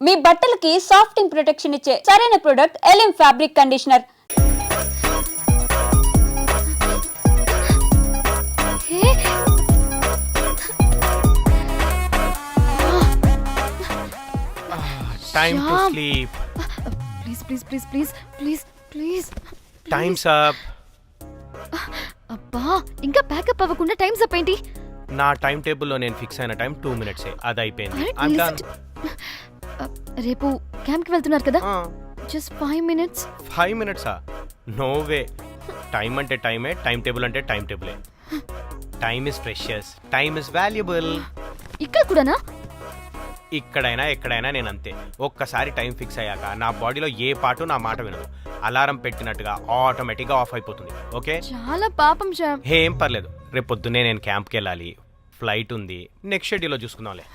మీ బట్టలకి సాఫ్టింగ్ ప్రొటెక్షన్ ఇచ్చే సరైన ప్రొడక్ట్ ఎలిమ్ fabric conditioner. Time to sleep. Please Time's up. అబ్బా ఇంకా ప్యాకప్ అవ్వకుండా టైమ్స్ అప్ ఏంటి? నా టైం టేబుల్లో నేను ఫిక్స్ అయిన టైం 2 minutes అది అయిపోయింది. అరే, I'm listen done. రేపు క్యాంప్ కి వెళ్తున్నారు కదా, just 5 minutes. 5 minutes no way. Time అంటే టైమే, టైం టేబుల్ అంటే టైం టేబులే. Time is precious, time is valuable. ఇక్కడ కూడానా? ఇక్కడైనా ఎక్కడైనా నేను అంతే. ఒక్కసారి టైం ఫిక్స్ అయ్యాక నా బాడీలో ఏ పాటు నా మాట వినదు. అలారం పెట్టినట్టుగా ఆటోమేటిక్గా ఆఫ్ అయిపోతుంది. ఓకే, చాలా పాపం శ్యామ్. ఏం పర్లేదు. రేపు పొద్దున్నే నేను క్యాంప్కి వెళ్ళాలి, ఫ్లైట్ ఉంది. నెక్స్ట్ షెడ్యూల్లో చూసుకుందాంలే.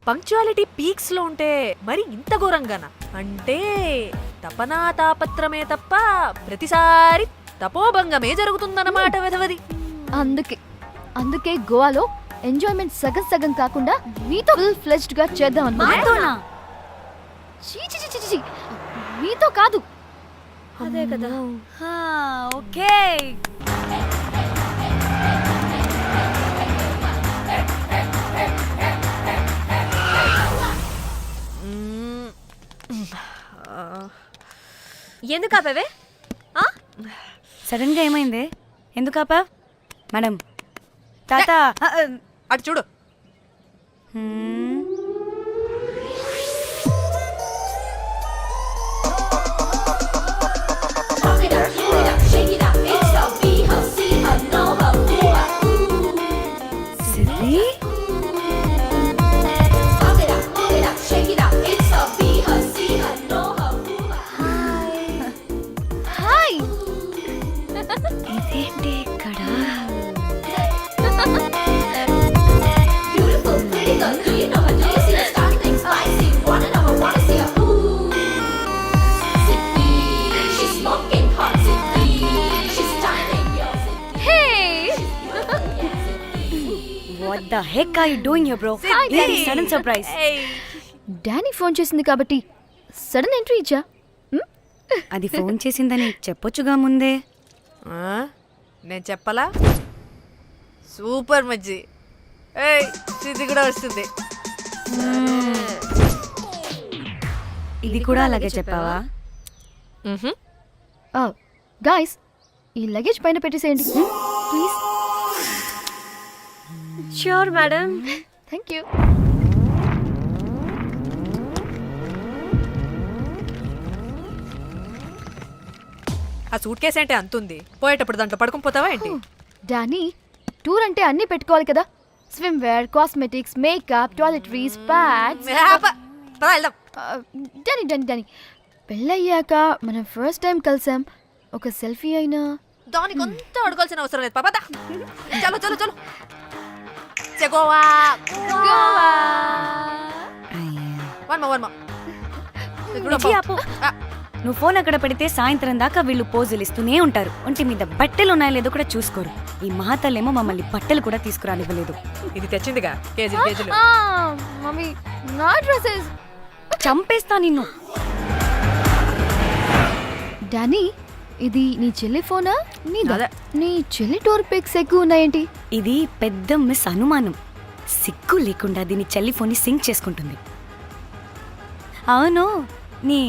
పంక్చువాలిటీ పీక్స్ లో ఉంటే మరి ఇంత ఘోరంగానా? అంటే తపనా తాపత్రమే తప్ప ప్రతిసారి తపోభంగమే జరుగుతుందన్నమాట వెధవది. అందుకే గోవాలో ఎంజాయ్మెంట్ సగం సగం కాకుండా మీతో ఫుల్ ఫ్లెజ్డ్ గా చేద్దాం అనుకున్నా. మీతో కాదు. అదే కదా. ఓకే, ఎందుకు ఆపేవే? సడన్ గా ఏమైంది? ఎందుకు ఆపా? మేడం తాత అటు చూడు. హాయ్. ఇదేంటి ఇక్కడ? What the heck are you doing here, bro? This is sudden surprise. Danny phone చేసింది కాబట్టి సడన్ ఎంట్రీ ఇచ్చా. అది ఫోన్ చేసిందని చెప్పొచ్చుగా ముందే. నేను చెప్పలా? సూపర్ మజ్జి. ఇది కూడా వస్తుంది. ఇది కూడా అలాగే చెప్పావా? గాయ్స్, ఈ లగేజ్ పైన పెట్టేసేయండి please. Sure, madam. Thank you. ఆ సూట్ కేసు అంటే అంతుంది, పోయేటప్పుడు దాంట్లో పడుకుని పోతావా ఏంటి? డానీ, టూర్ అంటే అన్నీ పెట్టుకోవాలి కదా. Swimwear, cosmetics, makeup, toiletries, pads. Danny పెళ్ళయ్యాక మనం ఫస్ట్ టైం కలిసాం. ఒక సెల్ఫీ అయినా దానికి కొంత అడగాల్సిన అవసరం లేదు. పాపా చలో చలో చలో. గోవా వర్మ. నువ్వు ఫోన్ అక్కడ పెడితే సాయంత్రం దాకా వీళ్ళు పోజులు ఇస్తూనే ఉంటారు. ఒంటి మీద బట్టలు ఉన్నాయో లేదో కూడా చూసుకోరు. ఈ మహాతల్లేమో మమ్మల్ని బట్టలు కూడా తీసుకురానివ్వలేదు. ఇది తెచ్చిందిగా కేజీలు కేజీలు. మమ్మీ, నా డ్రెస్సెస్. చంపేస్తా నిన్ను. డానీ, ఇది నీ చెల్లి ఫోనా? అదే. నీ చెల్లి టూర్ పిక్స్ ఎక్కువ ఉన్నాయేంటి? ఇది పెద్ద మిస్ అనుమానం. సిగ్గు లేకుండా దీని చెల్లి ఫోన్ని సింక్ చేసుకుంటుంది. అవును, నీ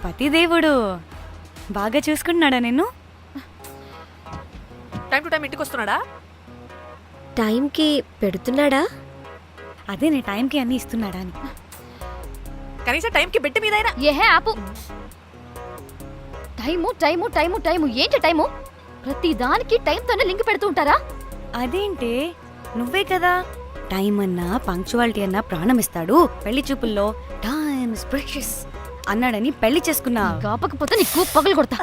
పతిదేవుడు బాగా చూసుకుంటున్నాడా నిన్ను? టైం టు టైం ఇంటికి వస్తున్నాడా? టైంకి పెడుతున్నాడా? అదే నీ టైంకి అన్ని ఇస్తున్నాడా అని. కనీసం టైంకి బెట్టి మీదైనా. ఏహే ఆపు. టైము టైము టైము టైము ఏంటి టైము? ప్రతి దానికి టైంతోనే లింక్ పెడుతూ ఉంటారా? అదేంటే, నువ్వే కదా టైం అన్నా పంక్చువాలిటీ అన్నా ప్రాణం ఇస్తాడు, పెళ్లి చూపుల్లో టైమ్ ఇస్ ప్రెషియస్ అన్నాడని పెళ్లి చేసుకున్నా. కాపకపోతే నీకు పగలు కొడతా.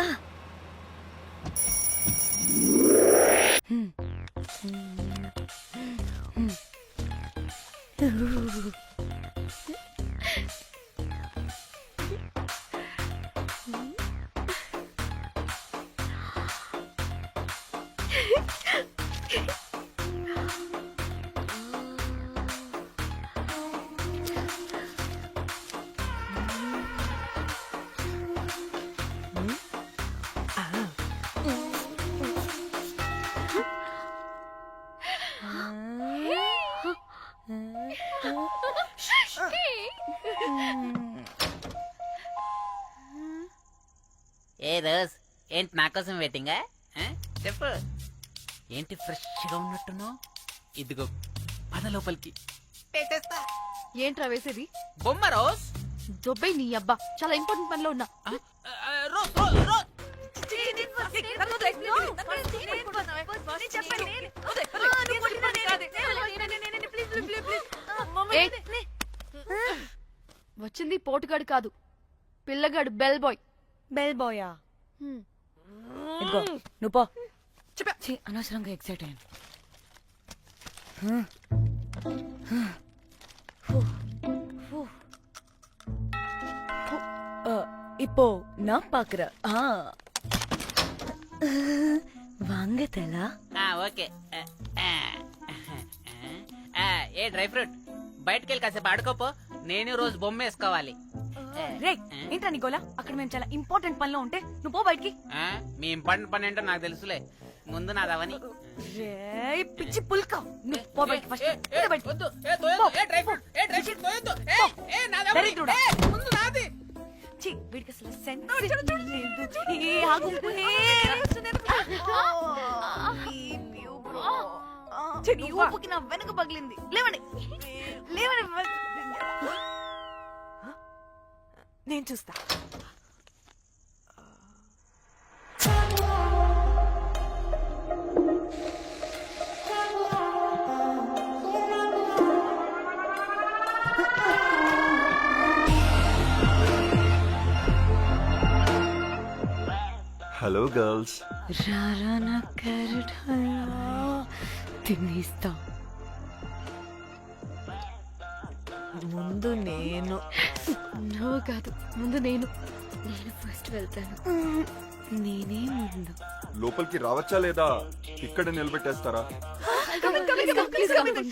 రోజ్ ఏంటి నా కోసం వెయిటింగా చెప్పు ఏంటి ఫ్రెష్గా ఉన్నట్టున్నావు ఇదిగో పద లోపలికి పెట్టేస్తా ఏంట్రా వేసేది? బొమ్మ రోజ్ దొబ్బై నీ అబ్బా, చాలా ఇంపార్టెంట్ పనిలో ఉన్నా. రోజ్ రోజ్ రోజ్ ఏయ్, వచ్చింది పోటుగాడు కాదు, పిల్లగాడు బెల్ బాయ్. బెల్ బాయా? ఇదిగో నువ్వు పో. ఛీ, అనవసరంగా ఎక్సైట్ అయ్యాను. இப்போ நான் பாக்குறேன். வாங்க தலா. ఓకే ఏ డ్రై ఫ్రూట్ బయటకు వెళ్ళి కాసేపు ఆడుకోపో నేను రోజు బొమ్మ వేసుకోవాలి రే ఏంట్రా నికోలా, అక్కడ మేము చాలా ఇంపార్టెంట్ పనిలో ఉంటే నువ్వు పో బయటికి. మీ ఇంపార్టెంట్ పని ఏంటో నాకు తెలుసులే ముందు నాదవని రే పిచ్చి పుల్క, నువ్వు పో బయటికి ఫస్ట్. వీడికి అసలు సెన్స్ లేదు. ఏ, ఆగు. ఈ ఊపుకి నా వెనక పగిలింది. లేవండి లేవండి. నేను చూస్తా. Hello girls. రారా నా క్యారెట్ హల్వా తినేస్తా. ముందు నేను. నువ్వు కాదు, ముందు నేను. నేను ఫస్ట్ వెళ్తాను. నేనే ముందు. లోపలికి రావచ్చా లేదా ఇక్కడ నిలబెట్టేస్తారా? Please come, please.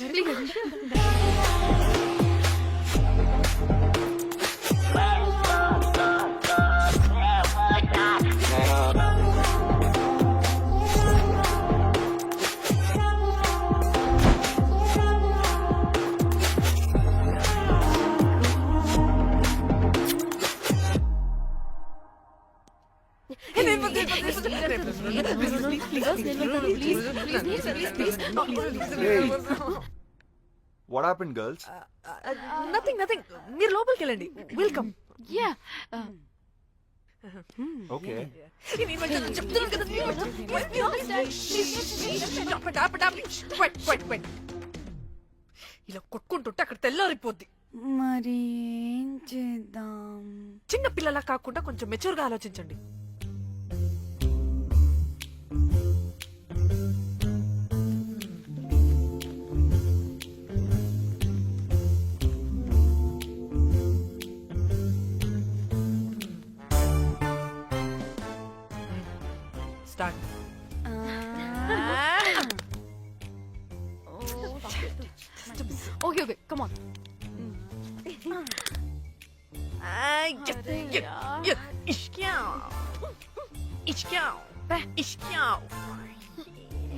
What happened girls? Nothing nothing, మీరు లోపలికి వెళ్ళండి. వెల్కమ్. Yeah. ఓకే. ఇలా కొట్టుకుంటుంటే అక్కడ తెల్లారిపోద్ది. మరి ఏం చేద్దాం? చిన్న పిల్లలా కాకుండా కొంచెం మెచ్యూర్ గా ఆలోచించండి. స్టార్ట్. Okay, come on.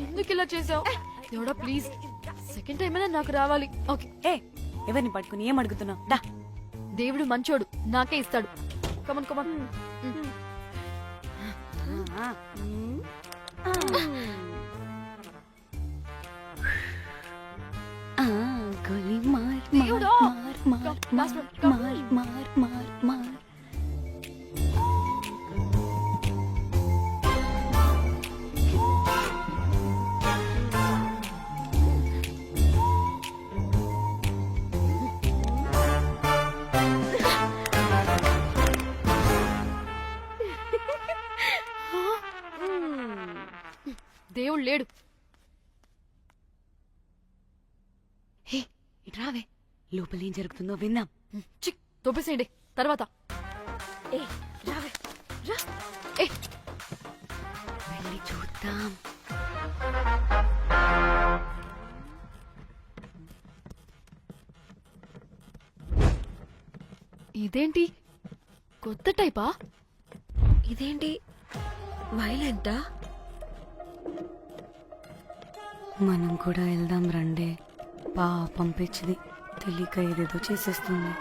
ఎందుకు ఇలా చేసావు? దేవుడా ప్లీజ్, సెకండ్ టైం అయినా నాకు రావాలి. ఓకే. ఏ ఎవరిని పట్టుకుని ఏం అడుగుతున్నావు? దా. దేవుడు మంచోడు, నాకే ఇస్తాడు. Come on come on. గోలీ మార్ దేవుడా. మార్ మార్ మార్ మార్ మార్ మార్. దేవుడు లేడు. హే ఇటు రావే, లోపల ఏం జరుగుతుందో విందాం. చిక్ తోపేసేయండి తర్వాత. ఏ రావే రా. ఏ వెళ్ళి చూద్దాం. ఇదేంటి కొత్త టైపా? ఇదేంటి వైలెంటా? మనం కూడా వెళ్దాం రండే. పాపం పిచ్చిది, తెలియక ఏదేదో చేసేస్తుంది.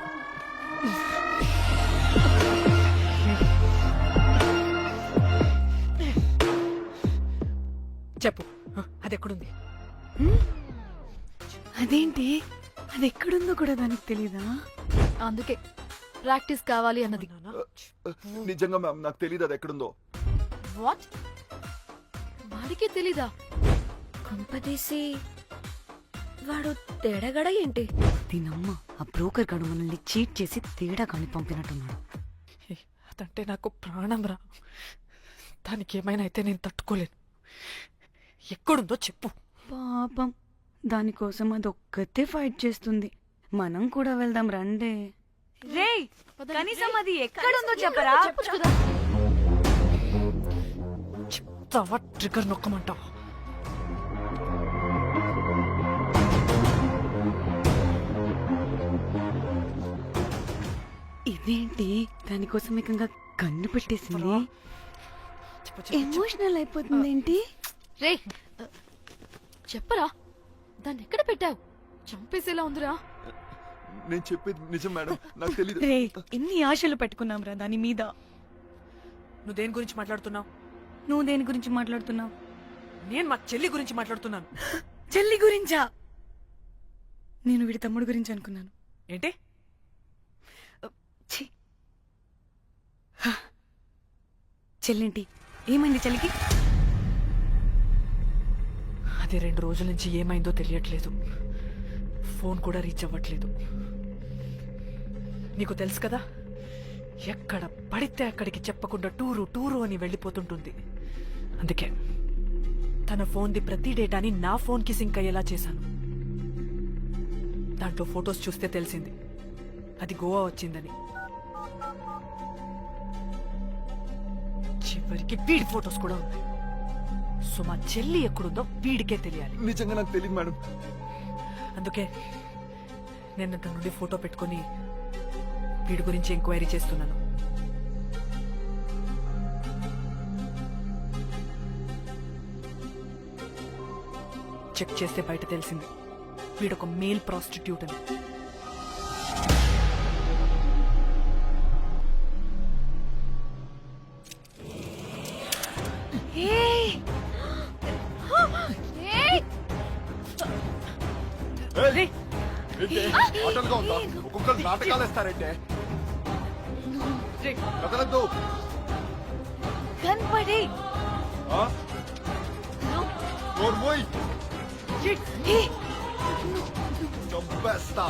కూడా దానికి తెలీదా? అందుకే ప్రాక్టీస్ కావాలి అన్నది. నిజంగా మ్యామ్ నాకు తెలియదు అది ఎక్కడుందో. వాట్? వాడికి తెలీదా? కొంపదీసి వాడు తేడగడ ఏంటి? దీనమ్మ ఆ బ్రోకర్ గాడు మనల్ని చీట్ చేసి తేడా కాని పంపినట్టున్నాడు. అదంటే నాకు ప్రాణం రా. దానికి ఏమైనా అయితే నేను తట్టుకోలేను. ఎక్కడుందో చెప్పు. పాపం దానికోసం అది ఒక్కతే ఫైట్ చేస్తుంది. మనం కూడా వెళ్దాం రండి. రేయ్ కనీసం అది ఎక్కడుందో చెప్పరా? చెప్పొచ్చు కదా. చెప్తావా ట్రిగర్ నొక్కమంటావా? ఇదేంటి దానికోసం ఏకంగా కన్ను పెట్టేసింది. చెప్పు, చెప్పు, చెప్పు. ఎమోషనల్ అయిపోతుంది ఏంటి? రే చెప్పరా, దాన్ని ఎక్కడ పెట్టావు? చంపేసేలా ఉందిరా. నేను చెప్పేది నిజం మేడం, నాకు తెలియదు. రే ఎన్ని ఆశలు పెట్టుకున్నాం రా దాని మీద. నువ్వు దేని గురించి మాట్లాడుతున్నావు? నువ్వు దేని గురించి మాట్లాడుతున్నావు? నేను మా చెల్లి గురించి మాట్లాడుతున్నాను. చెల్లి గురించా? నేను వీడి తమ్ముడు గురించి అనుకున్నాను. ఏంటి? ఛీ. హ. చెల్లింటి ఏమైంది చెల్లికి? అది 2 రోజుల నుంచి ఏమైందో తెలియట్లేదు. ఫోన్ కూడా రీచ్ అవ్వట్లేదు. నీకు తెలుసు కదా, ఎక్కడ పడితే అక్కడికి చెప్పకుండా టూరు అని వెళ్ళిపోతుంటుంది. అందుకే తన ఫోన్ది ప్రతి డేటాని నా ఫోన్కి సింక్ అయ్యేలా చేశాను. దాంట్లో ఫొటోస్ చూస్తే తెలిసింది అది గోవా వచ్చిందని. చివరికి వీడి ఫొటోస్ కూడా ఉన్నాయి. సో మా చెల్లి ఎక్కడుందో వీడికే తెలియాలి. నిజంగా నాకు తెలియదు మేడం. అందుకే నేను తన నుండి ఫోటో పెట్టుకొని వీడి గురించి ఎంక్వైరీ చేస్తున్నాను. చెక్ చేస్తే బయట తెలిసింది వీడొక మేల్ ప్రాస్టిట్యూట్ అని. రేయ్, ఆటలుగా ఉందా? ఒక్కొక్కరు నాటకాలు వేస్తారంటే రేయ్, కదలద్దు. కనపడే ఆ? నోరు మూయ్. చంపేస్తా.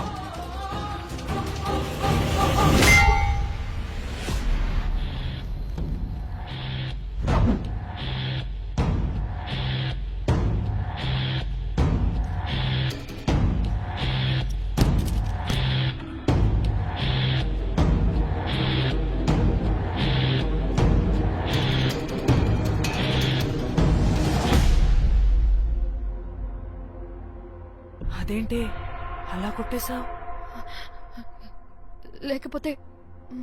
అదేంటి అలా కొట్టేశావు? లేకపోతే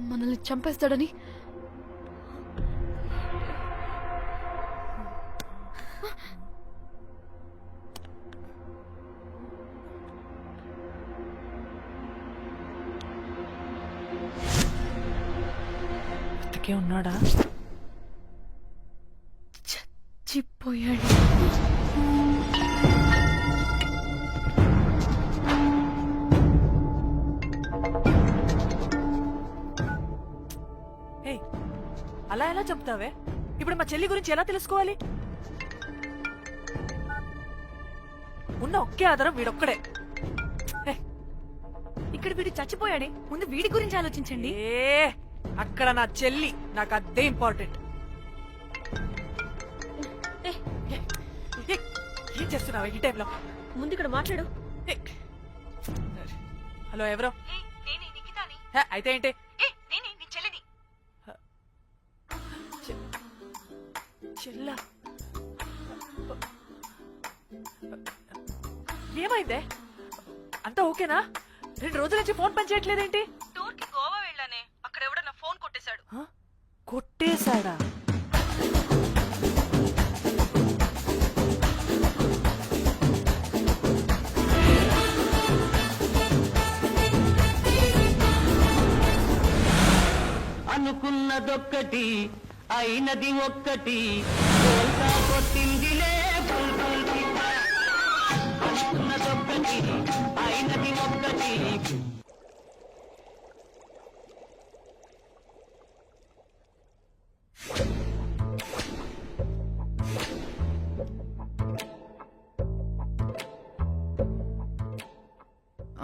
మనల్ని చంపేస్తాడని. బతికే ఉన్నాడా? చచ్చిపోయాడు. ఏయ్, అలా ఎలా చెప్తావే? ఇప్పుడు మా చెల్లి గురించి ఎలా తెలుసుకోవాలి? ఉన్న ఒకే ఆధారం వీడొక్కడే. ఏయ్, ఇక్కడ వీడు చచ్చిపోయాడే, ముందు వీడి గురించి ఆలోచించండి. అక్కడ నా చెల్లి, నాకు అదే ఇంపార్టెంట్. ఏం చేస్తున్నావు ఈ టైంలో? ముందు ఇక్కడ మాట్లాడు. హలో, ఎవరో? హే, అయితే ఏంటి? చెల్లా, ఏమైందే? అంతా ఓకేనా? 2 రోజుల నుంచి ఫోన్ పని చేయట్లేదేంటి? టూర్కి గోవా వెళ్ళానే, అక్కడ ఎవడో నా ఫోన్ కొట్టేశాడు. కొట్టేశాడా? అనుకున్నదొక్కటి అయినది ఒక్కటి, కొట్టిందిలే బుల్బుల్ పిట్ట. ఉన్నదొక్కటి అయినది ఒక్కటి.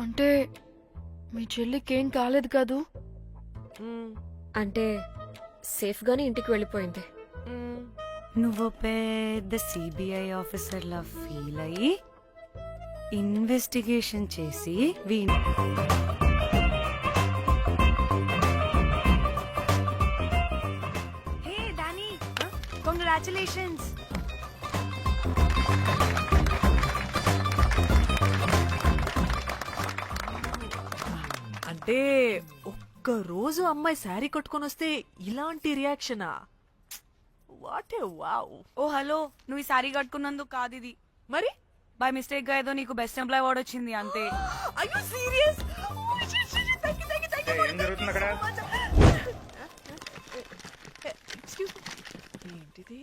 అంటే మీ చెల్లికి ఏం కాలేదు కాదు? అంటే సేఫ్ గానే ఇంటికి వెళ్ళిపోయింది. నువ్వు పెద్ద సిబిఐ ఆఫీసర్లా ఫీల్ అయ్యి ఇన్వెస్టిగేషన్ చేసి హే డానీ, కంగ్రాచులేషన్స్. అంటే ఒక్క రోజు అమ్మాయి శారీ కట్టుకొని వస్తే ఇలాంటి రియాక్షనా? What a wow. Oh hello, నువ్వు ఈ సారీ కట్టుకున్నందుకు కాదు ఇది. మరి బై మిస్టేక్ గా ఏదో నీకు బెస్ట్ ఎంప్లాయ్ అవార్డు వచ్చింది అంతే. are you serious? ఏం జరుగుతుంది అక్కడ? Excuse me. ఏంటిది?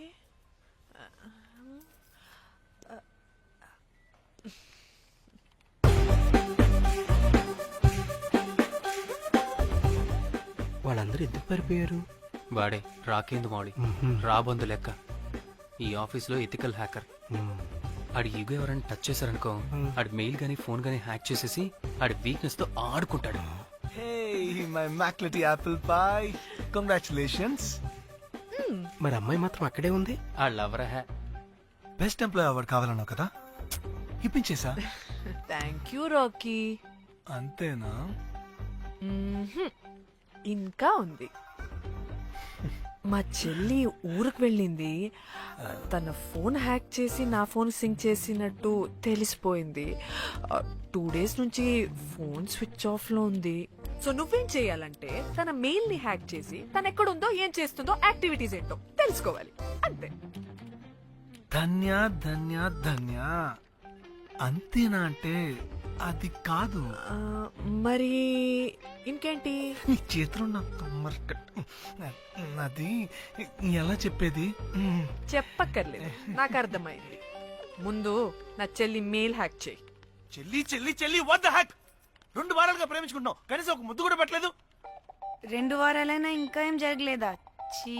వాళ్ళందరూ ఎందుకు పారిపోయారు? వాడే రాకేందు మౌళి రాబందు లెక్క ఈ ఆఫీస్లో ఎథికల్ హ్యాకర్. ఆడి ఈగో ఎవరైనా టచ్ చేశారనుకో, ఆడి మెయిల్ గానీ ఫోన్ గానీ హ్యాక్ చేసేసి ఆడి వీక్నెస్ తో ఆడుకుంటాడు. మై మ్యాక్లెటీ యాపిల్ పై, కంగ్రాచులేషన్స్. మరి అమ్మాయి మాత్రం అక్కడే ఉంది. ఆ లవర్ హ్యా బెస్ట్ ఎంప్లాయ్ అవార్డు కావాలన్నావు కదా, ఇప్పించేసా. Thank you Rocky. అంతేనా? ఇంకా ఉంది. మా చెల్లి ఊరికి వెళ్ళింది. తన ఫోన్ హ్యాక్ చేసి నా ఫోన్ సింక్ చేసినట్టు తెలిసిపోయింది. 2 days నుంచి ఫోన్ స్విచ్ ఆఫ్ లో ఉంది. సో నువ్వేం చేయాలంటే తన మెయిల్ ని హ్యాక్ చేసి తను ఎక్కడుందో ఏం చేస్తుందో యాక్టివిటీస్ ఏంటో తెలుసుకోవాలి అంతే. ధన్య ధన్య ధన్య. అంతేనా అంటే అది కాదు. మరి ఇంకేంటి? నీ చేతిలో నా కమ్మర్ అది ఎలా చెప్పేది? చెప్పక్కర్లేదు, నాకు అర్థమైంది. ముందు నా చెల్లి మెయిల్ హ్యాక్ చేయి. చెల్లి చెల్లి చెల్లి వాట్ ద హ్యాక్? 2 వారాలుగా ప్రేమించుకుంటున్నావు, కనీసం ఒక ముద్దు కూడా పెట్టలేదు. 2 వారాలైనా ఇంకా ఏం జరగలేదా? చీ.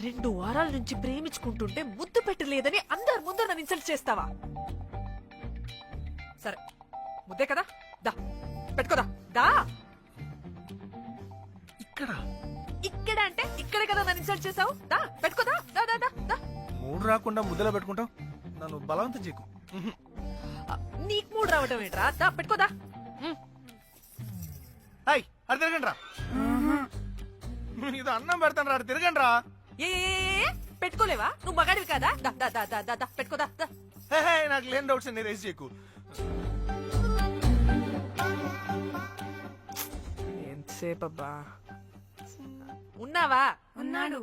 2 వారాల నుంచి ప్రేమించుకుంటుంటే ముద్దు పెట్టలేదని అందరు ముందు నన్ను ఇన్సల్ట్ చేస్తావా? సరే, ముద్దే కదా, దా పెట్టుకోదా. దా ఇక్కడ ఇక్కడ అంటే ఇక్కడే కదా నన్ను ఇన్సల్ట్ చేసావు. దా పెట్టుకోదా. దా దా దా దా. మూడు రాకుండా ముద్దలో పెట్టుకుంటావు, నన్ను బలవంతం చేయకు. నీకు మూడు రావటం ఏంట్రా? దా పెట్టుకోదా. హాయ్, అది తిరగండి రా. ఇది అన్నం పెడతాను రా, అది తిరగండి రా. ఏ పెట్టుకోలేవా? నువ్వు మగాడివి కదా. దా దా దా దా దా పెట్టుకోదా. నాకు లేని డౌట్స్ అన్ని రేస్ చేయకు. ఎంతసేపు అబ్బా ఉన్నావా? ఉన్నాడు.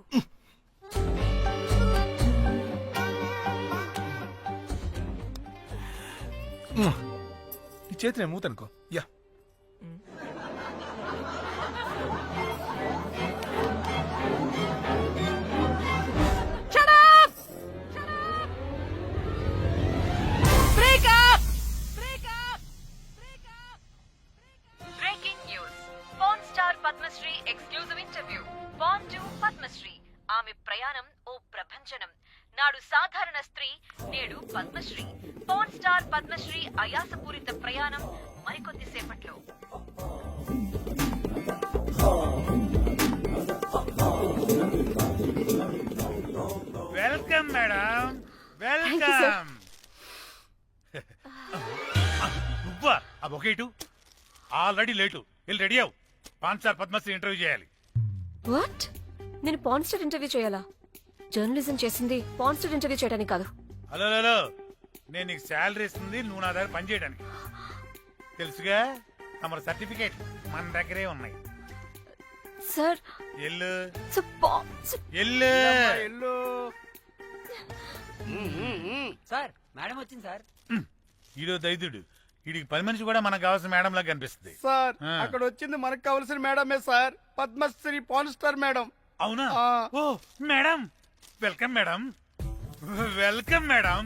ఈ చేతి నేను మూతనుకో. Yeah, breaking news. Pan star Padmashri exclusive interview. Pan to Padmashri. ఆమె ప్రయాణం ఓ ప్రభంజనం. నాడు సాధారణ స్త్రీ, నేడు పద్మశ్రీ. పాన్ స్టార్ పద్మశ్రీ అయాసపూరిత ప్రయాణం మరికొద్ది సేపట్లో. Welcome madam, welcome. నువ్వా? ఆ బొకే ఇటు. ఆల్రెడీ లేటు, వెళ్ళి రెడీ అవు. 5 స్టార్ పద్మశ్రీ ఇంటర్వ్యూ చేయాలి. వాట్? నేను పాన్ స్టార్ ఇంటర్వ్యూ చేయాలా? జర్నలిజం చేసింది పాన్ స్టార్ ఇంటర్వ్యూ చేయడానికి కాదు. హలో హలో, నేను నీకు శాలరీ ఇస్తుంది నువ్వు నా దగ్గర పని చేయడానికి. తెలుసుగా, తమ సర్టిఫికేట్ మన దగ్గరే ఉన్నాయి. సార్ ఎల్లు ఎల్లు. ఎల్లు. సార్ మేడం వచ్చింది సార్. ఈడో దైదుడు, వీడికి 10 మనిషి కూడా మనకు కావాల్సిన మేడం లాగా కనిపిస్తుంది. సార్ ఆ. అక్కడ వచ్చింది మనకు కావాల్సిన మేడమే sir, Padmashri pan star madam. అవునా? ఆ. Oh madam, welcome madam. Welcome madam.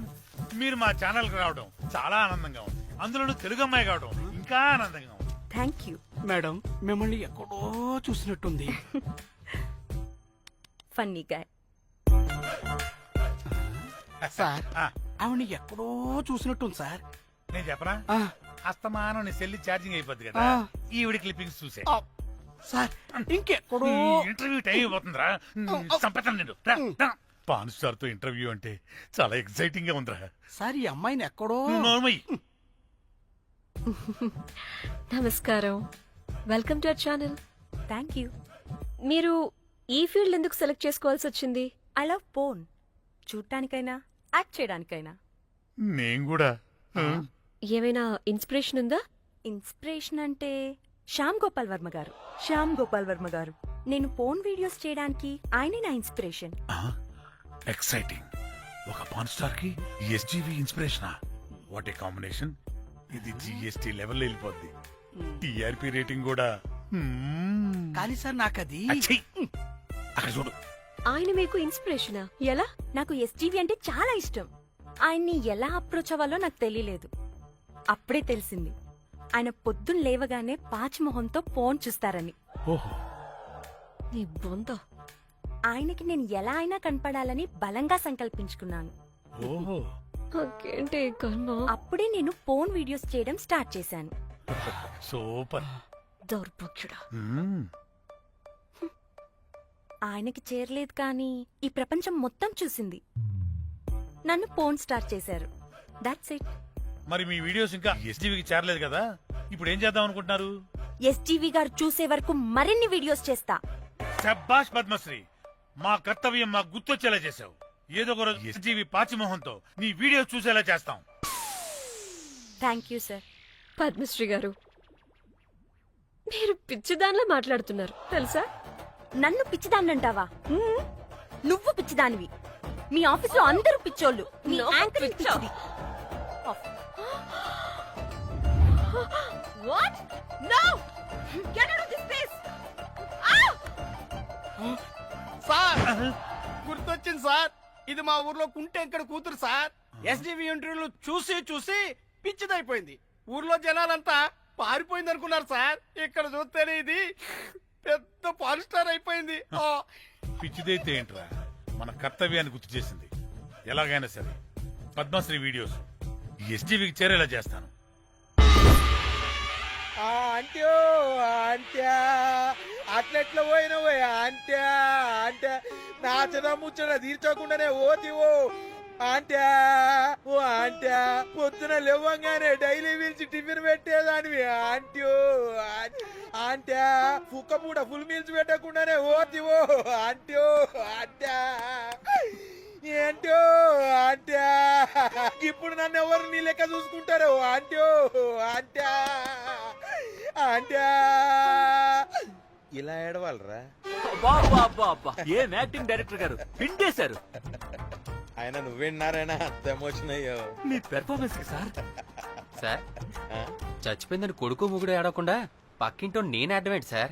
మీరు మా ఛానల్ కి రావడం చాలా ఆనందంగా ఉంది. అందులోనూ తెలుగు అమ్మాయి కావడం ఇంకా ఆనందంగా ఉంది. థ్యాంక్ యూ మేడం మిమ్మల్ని ఎక్కడో చూసినట్టుంది. Funny guy. సార్ ఆ, ఆవిడ ఎక్కడో చూసినట్టుంది సార్. నేను చెప్పనా, ఆ, అస్తమానం నీ సెల్లి ఛార్జింగ్ అయిపోద్ది కదా, ఆ. ఈవిడ క్లిప్పింగ్స్ చూసే. ఆ, సార్ ఇంకెక్కడో ఇంటర్వ్యూ టైం అయిపోతుందిరా. సంపేతం నేను పాన్ స్టార్ తో ఇంటర్వ్యూ అంటే చాలా ఎక్సైటింగ్ గా ఉందిరా. సార్ ఈ అమ్మాయిని ఎక్కడో నోర్మయ్యి. నమస్కారం, welcome to our channel. Thank you. మీరు ఈ ఫీల్డ్ ఎందుకు సెలెక్ట్ చేసుకోవాల్సి వచ్చింది? I love porn. చూడటానికైనా యాక్ట్ చేయడానికైనా. నేను కూడా. ఏమైనా ఇన్స్పిరేషన్ ఉందా? ఇన్స్పిరేషన్ అంటే శ్యామ్ గోపాల్ వర్మ గారు. శ్యామ్ గోపాల్ వర్మ గారు. నేను పోన్ వీడియోస్ చేయడానికి ఆయనే నా ఇన్స్పిరేషన్. ఎక్సైటింగ్. ఒక పాన్ స్టార్ కి SGV inspiration. What a combination. ఇది జిఎస్టీ లెవెల్ వెళ్ళిపోద్ది. టిఆర్పి రేటింగ్ కూడా. కానీ సార్ నాకు అది అచ్చీ. అక్కడ చూడు. ఆయన మీకు ఇన్స్పిరేషనా? ఎలా? నాకు ఎస్టీవీ అంటే చాలా ఇష్టం. ఆయన్ని ఎలా అప్రోచ్ అవ్వాలో నాకు తెలియలేదు. అప్పుడే తెలిసింది ఆయన పొద్దున్న లేవగానే పాచిమొహంతో ఫోన్ చూస్తారని. ఓహో. నీ బొంద. ఆయనకి నేను ఎలా అయినా కనపడాలని బలంగా సంకల్పించుకున్నాను. ఓహో. నాకేంటి ఈ కర్మ? అప్పుడే నేను ఫోన్ వీడియోస్ చేయడం స్టార్ట్ చేశాను. సూపర్. దౌర్భాగ్యుడా. ఆయనకి చేరలేదు కానీ ఈ ప్రపంచం మొత్తం చూసింది. నన్ను ఫోన్ స్టార్ట్ చేశారు. That's it. మరి మీ వీడియోస్ ఇంకా ఎస్జీవికి చేరలేదు కదా, ఇప్పుడు ఏం చేద్దాం అనుకుంటున్నారు? ఎస్టీవీ గారు చూసే వరకు మరిన్ని వీడియోస్ చేస్తా. శబ్బాష్ పద్మశ్రీ. మా కర్తవ్యం మాకు గుర్తొచ్చేలా చేసావు. ఏదో ఒక రోజు ఎస్జీవి పాచిమోహంతో నీ వీడియోస్ చూసేలా చేస్తాం. Thank you sir. పద్మశ్రీ గారు, మీరు పిచ్చిదానిలా మాట్లాడుతున్నారు తెలుసా? నన్ను పిచ్చిదాన్నంటావా? నువ్వు పిచ్చిదానివి. మీ ఆఫీస్ లో అందరూ పిచ్చోళ్ళు. మీ No, యాంకరింగ్ పిచ్చా. పిచ్చిది. What? No! Get out of this place! Sir గుర్తొచ్చింది సార్. ఇది మా ఊర్లో కుంటెంకడ కూతురు సార్. ఎస్డివి ఇంటర్వ్యూలు చూసి చూసి పిచ్చిదైపోయింది. ఊర్లో జనాలంతా పారిపోయింది అనుకున్నారు సార్. ఇక్కడ చూస్తేనే ఇది పెద్ద పాన్ స్టార్ అయిపోయింది. పిచ్చిదైతే ఏంట్రా, మన కర్తవ్యాన్ని గుర్తు చేసింది. ఎలాగైనా సరే పద్మశ్రీ వీడియోస్ ఎస్జీవికి చేరేలా చేస్తాను. అంట్యో అంట్యా అట్లెట్లా పోయినవో అంట్యా అంటే నాచన ముచ్చట తీర్చకుండానే ఓతివో అంట్యా. ఓ అంట్యా పొద్దున లేవంగానే డైలీ పిలిచి టిఫిన్ పెట్టేదానివి అంట్యో అంట్యా. కుక్క పూట ఫుల్ మీల్స్ పెట్టకుండానే ఓతివో అంట్యో అంట్యా. ఏంటో అంట్యా ఇప్పుడు నన్ను ఎవరు నీ లెక్క చూసుకుంటారు అంట్యో అంట్యా అంట్యా. ఇలా ఏడవాలరా? ఏం యాక్టింగ్ డైరెక్టర్ గారు పిండేశారు. ఆయన నువ్వేనారాయణ అంత ఎమోషన్ అయ్యో. మీ పెర్ఫార్మెన్స్ సార్. సార్ చచ్చిపోయిందని కొడుకు ముగుడు ఏడకుండా పక్కింటో నేను అడ్డమేంటి సార్?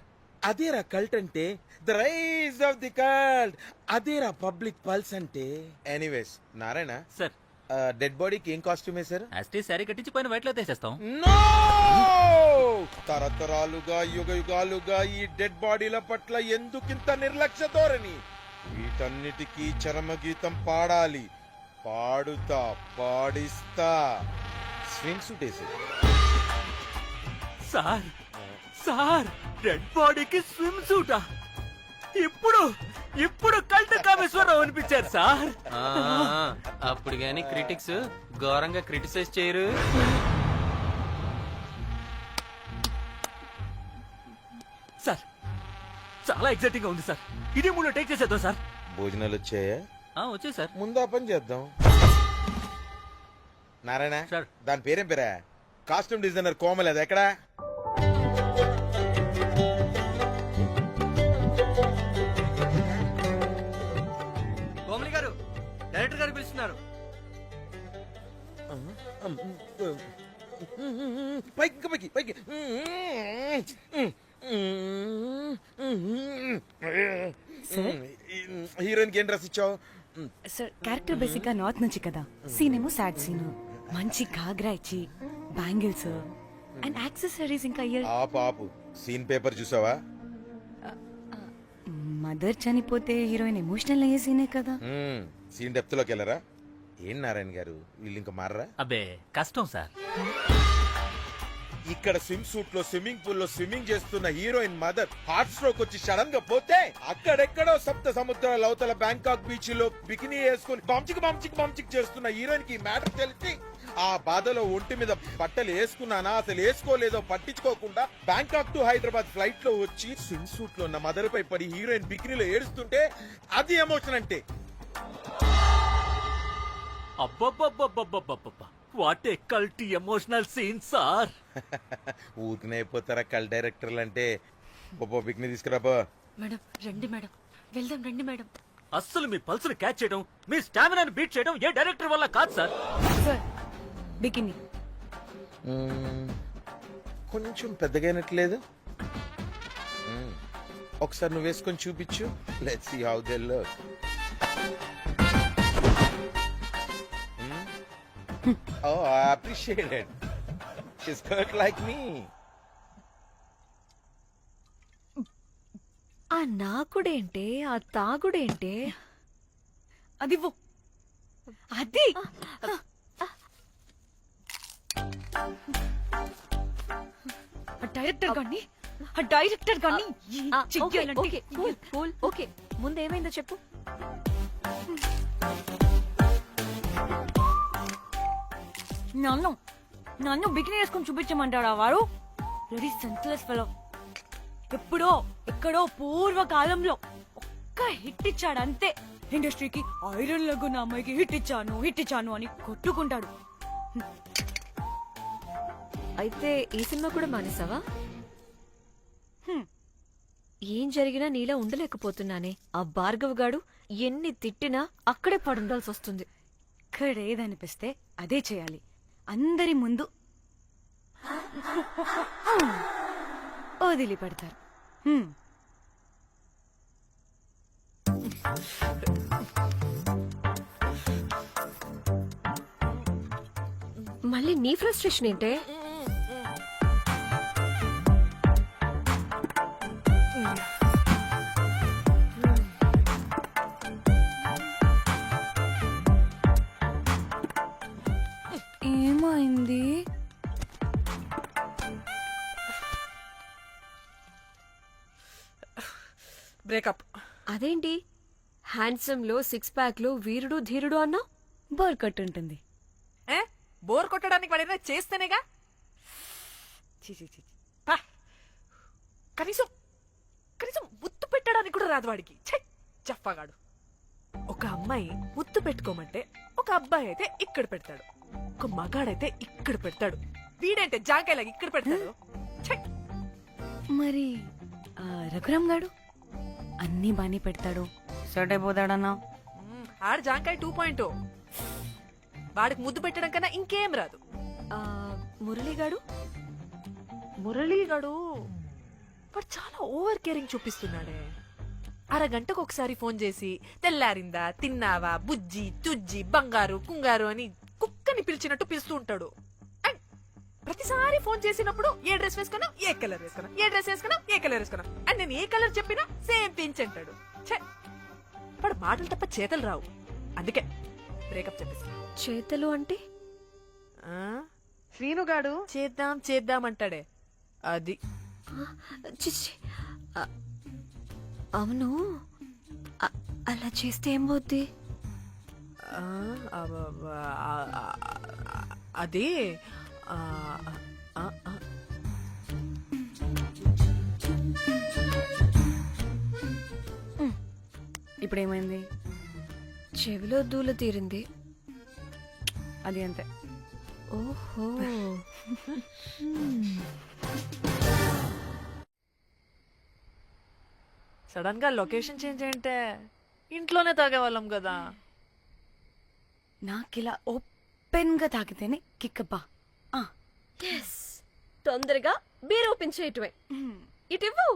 అదేరా కల్ట్ అంటే, the rise of the cult. అదేరా పబ్లిక్ పల్స్ అంటే. ఎనీవేస్ నారాయణ సార్, డెడ్ బాడీకి ఏం కాస్ట్యూమ్ వేశారు? యాస్టీ సారీ కట్టించి పైన వైట్లో తీసేస్తాం. నో! తరతరాలుగా యుగ యుగాలుగా ఈ డెడ్ బాడీల పట్ల ఎందుకింత నిర్లక్ష్య ధోరణి? వీటన్నిటికీ చరమగీతం పాడాలి. పాడుతా, పాడిస్తా. స్విమ్ సూట్ వేసి. సార్ సార్, డెడ్ బాడీకి స్విమ్ సూటా? ఇప్పుడు ఇప్పుడు కల్ట్ కామేశ్వరరావు అనిపించారు సార్. అప్పుడు గాని క్రిటిక్స్ ఘోరంగా క్రిటిసైజ్ చేయరు. సార్ చాలా ఎక్సైటింగ్ గా ఉంది సార్. ఇది మూడు టేక్ చేసేద్దాం సార్. భోజనాలు వచ్చాయా? వచ్చే సార్. ముందు ఆ పని చేద్దాం. నారాయణ సార్. దాని పేరేం పేరా? Costume designer Komal. అది ఎక్కడా? కోమలి గారు, డైరెక్టర్ గారు పిలుస్తున్నారు. పైకి ఇంకా పైకి పైకి. హీరోయిన్ కి ఏం డ్రెస్ ఇచ్చావు? సార్ క్యారెక్టర్ బేసిక్ గా నార్త్ నుంచి కదా, సీన్ ఏమో సాడ్ సీన్, మంచి ఘాగ్రా ఇచ్చి బ్యాంగిల్స్ అండ్ యాక్సెసరీస్ ఇంకా ఇయర్. ఆపు సీన్ పేపర్ చూసావా? మదర్ చనిపోతే హీరోయిన్ ఎమోషనల్ అయ్యే సీనే కదా. సీన్ డెప్త్ లోకి వెళ్ళరా? ఏం నారాయణ గారు వీళ్ళు ఇంకా మారరా? అబ్బే కష్టం సార్. ఇక్కడ స్విమ్ సూట్ లో స్విమ్మింగ్ పూల్ లో స్విమ్మింగ్ చేస్తున్న హీరోయిన్ మదర్ హార్ట్ స్ట్రోక్ వచ్చి సడన్ గా పోతే, అక్కడెక్కడో సప్త సముద్రాల అవతల బ్యాంకాక్ బీచ్ లో బికినీ వేసుకుని బంచిక్ చేస్తున్న హీరోయిన్ కి మ్యాటర్ తెలిసి ఆ బాధలో ఒంటి మీద బట్టలు వేసుకున్నానా అసలు వేసుకోలేదో పట్టించుకోకుండా బ్యాంకాక్ టు హైదరాబాద్ ఫ్లైట్ లో వచ్చి స్విమ్ సూట్ లో ఉన్న మదర్ పై పడి హీరోయిన్ బికినీలో ఏడుస్తుంటే అది ఎమోషన్ అంటే. అబ్బబ్బబ్బబ్బబ్బబ్బబ్బ what a cult emotional scene sir. ఊరికనే అయిపోతారా కల్ డైరెక్టర్లు అంటే? బికినీ తీసుకురాబో. మేడం రండి మేడం, వెళ్దాం రండి మేడం. అస్సలు మీ పల్స్ ని క్యాచ్ చేయడం, మీ స్టామినాని బీట్ చేయడం ఏ డైరెక్టర్ వల్ల కాదు సార్. సార్ బికినీ కొంచెం పెద్దగైనట్లేదు. ఒకసారి నువ్వు వేసుకొని చూపించు. Let's see how they look. Oh, I appreciate it. She's hurt like me. ఆ నాకుడేంటే, ఆ తాగుడేంటే? అది అది డైరెక్టర్ గాని ఓకే ముందు ఏమైందో చెప్పు. నన్ను బికినీ వేసుకొని చూపించమంటాడా వాడు? Very senseless fellow. ఎప్పుడో ఎక్కడో పూర్వకాలంలో ఒక్క హిట్ ఇచ్చాడు అంతే. ఇండస్ట్రీకి ఐరన్ లెగ్ ఉన్న అమ్మాయికి హిట్ ఇచ్చాను అని కొట్టుకుంటాడు. అయితే ఈ సినిమా కూడా మానేసావా? ఏం జరిగినా నీలా ఉండలేకపోతున్నానే. ఆ భార్గవ్ గాడు ఎన్ని తిట్టినా అక్కడే పడుండాల్సి వస్తుంది. ఇక్కడ ఏదనిపిస్తే అదే చేయాలి. అందరి ముందు వదిలిపెడతారు. మళ్ళీ నీ ఫ్రస్ట్రేషన్ ఏంటే? ఏమైంది? బ్రేకప్. అదేంటి హ్యాండ్సమ్ లో సిక్స్ ప్యాక్ లో వీరుడు ధీరుడు అన్నా? బోర్ కొట్టు ఉంటుంది. బోర్ కొట్టడానికి వాడైనా చేస్తేనేగా. పా. కనీసం ముత్తు పెట్టడానికి కూడా రాదు వాడికి. చెప్పగాడు. ఒక అమ్మాయి ముత్తు పెట్టుకోమంటే ఒక అబ్బాయి అయితే ఇక్కడ పెడతాడు, ఒక మగాడైతే ఇక్కడ పెడతాడు. వీడంటే జాంకాయలాగా ఇక్కడ పెడతాడు. మరి రఘురామ్ గాడు అన్ని బానే పెడతాడు, సెట్ అయిపోతాడన్నా. ఆడ జాంకాయ 2.0. వాడికి ముద్దు పెట్టడం కన్నా ఇంకేం రాదు. మురళీగాడు వాడు చాలా ఓవర్ కేరింగ్ చూపిస్తున్నాడే. అరగంటకు ఒకసారి ఫోన్ చేసి తెల్లారిందా, తిన్నావా, బుజ్జి తుజ్జి, బంగారు కుంగారు అని కుక్కని పిలిచినట్టు పిలుస్తూ ఉంటాడు. అండ్ ప్రతిసారి ఫోన్ చేసినప్పుడు ఏ డ్రెస్ వేసుకున్నా, ఏ కలర్ వేసుకున్నా, ఏ డ్రెస్ వేసుకున్నా, ఏ కలర్ వేసుకున్నా, అండ్ నేను ఏ కలర్ చెప్పినా సేమ్ పించ్ అంటాడు. వాడు మాటలు తప్ప చేతలు రావు. అందుకే బ్రేకప్ చెప్పేసి. చేతలు అంటే శ్రీనుగాడు చేద్దాం అంటాడే అది. చిచ్చి. అవును, అలా చేస్తే ఏమవుద్ది? అది ఇప్పుడేమైంది? చెవిలో దూల తీరింది. అది అంతే. ఓహో. సడన్ గా లొకేషన్ చేంజ్ అంటే ఇంట్లోనే తాగేవాళ్ళం కదా. నాకిలా ఓపెన్ గా తాగితేనే కిక్కబ్బా. తొందరగా బీర్ ఓపెన్ చేయటమే. ఇటివ్వు.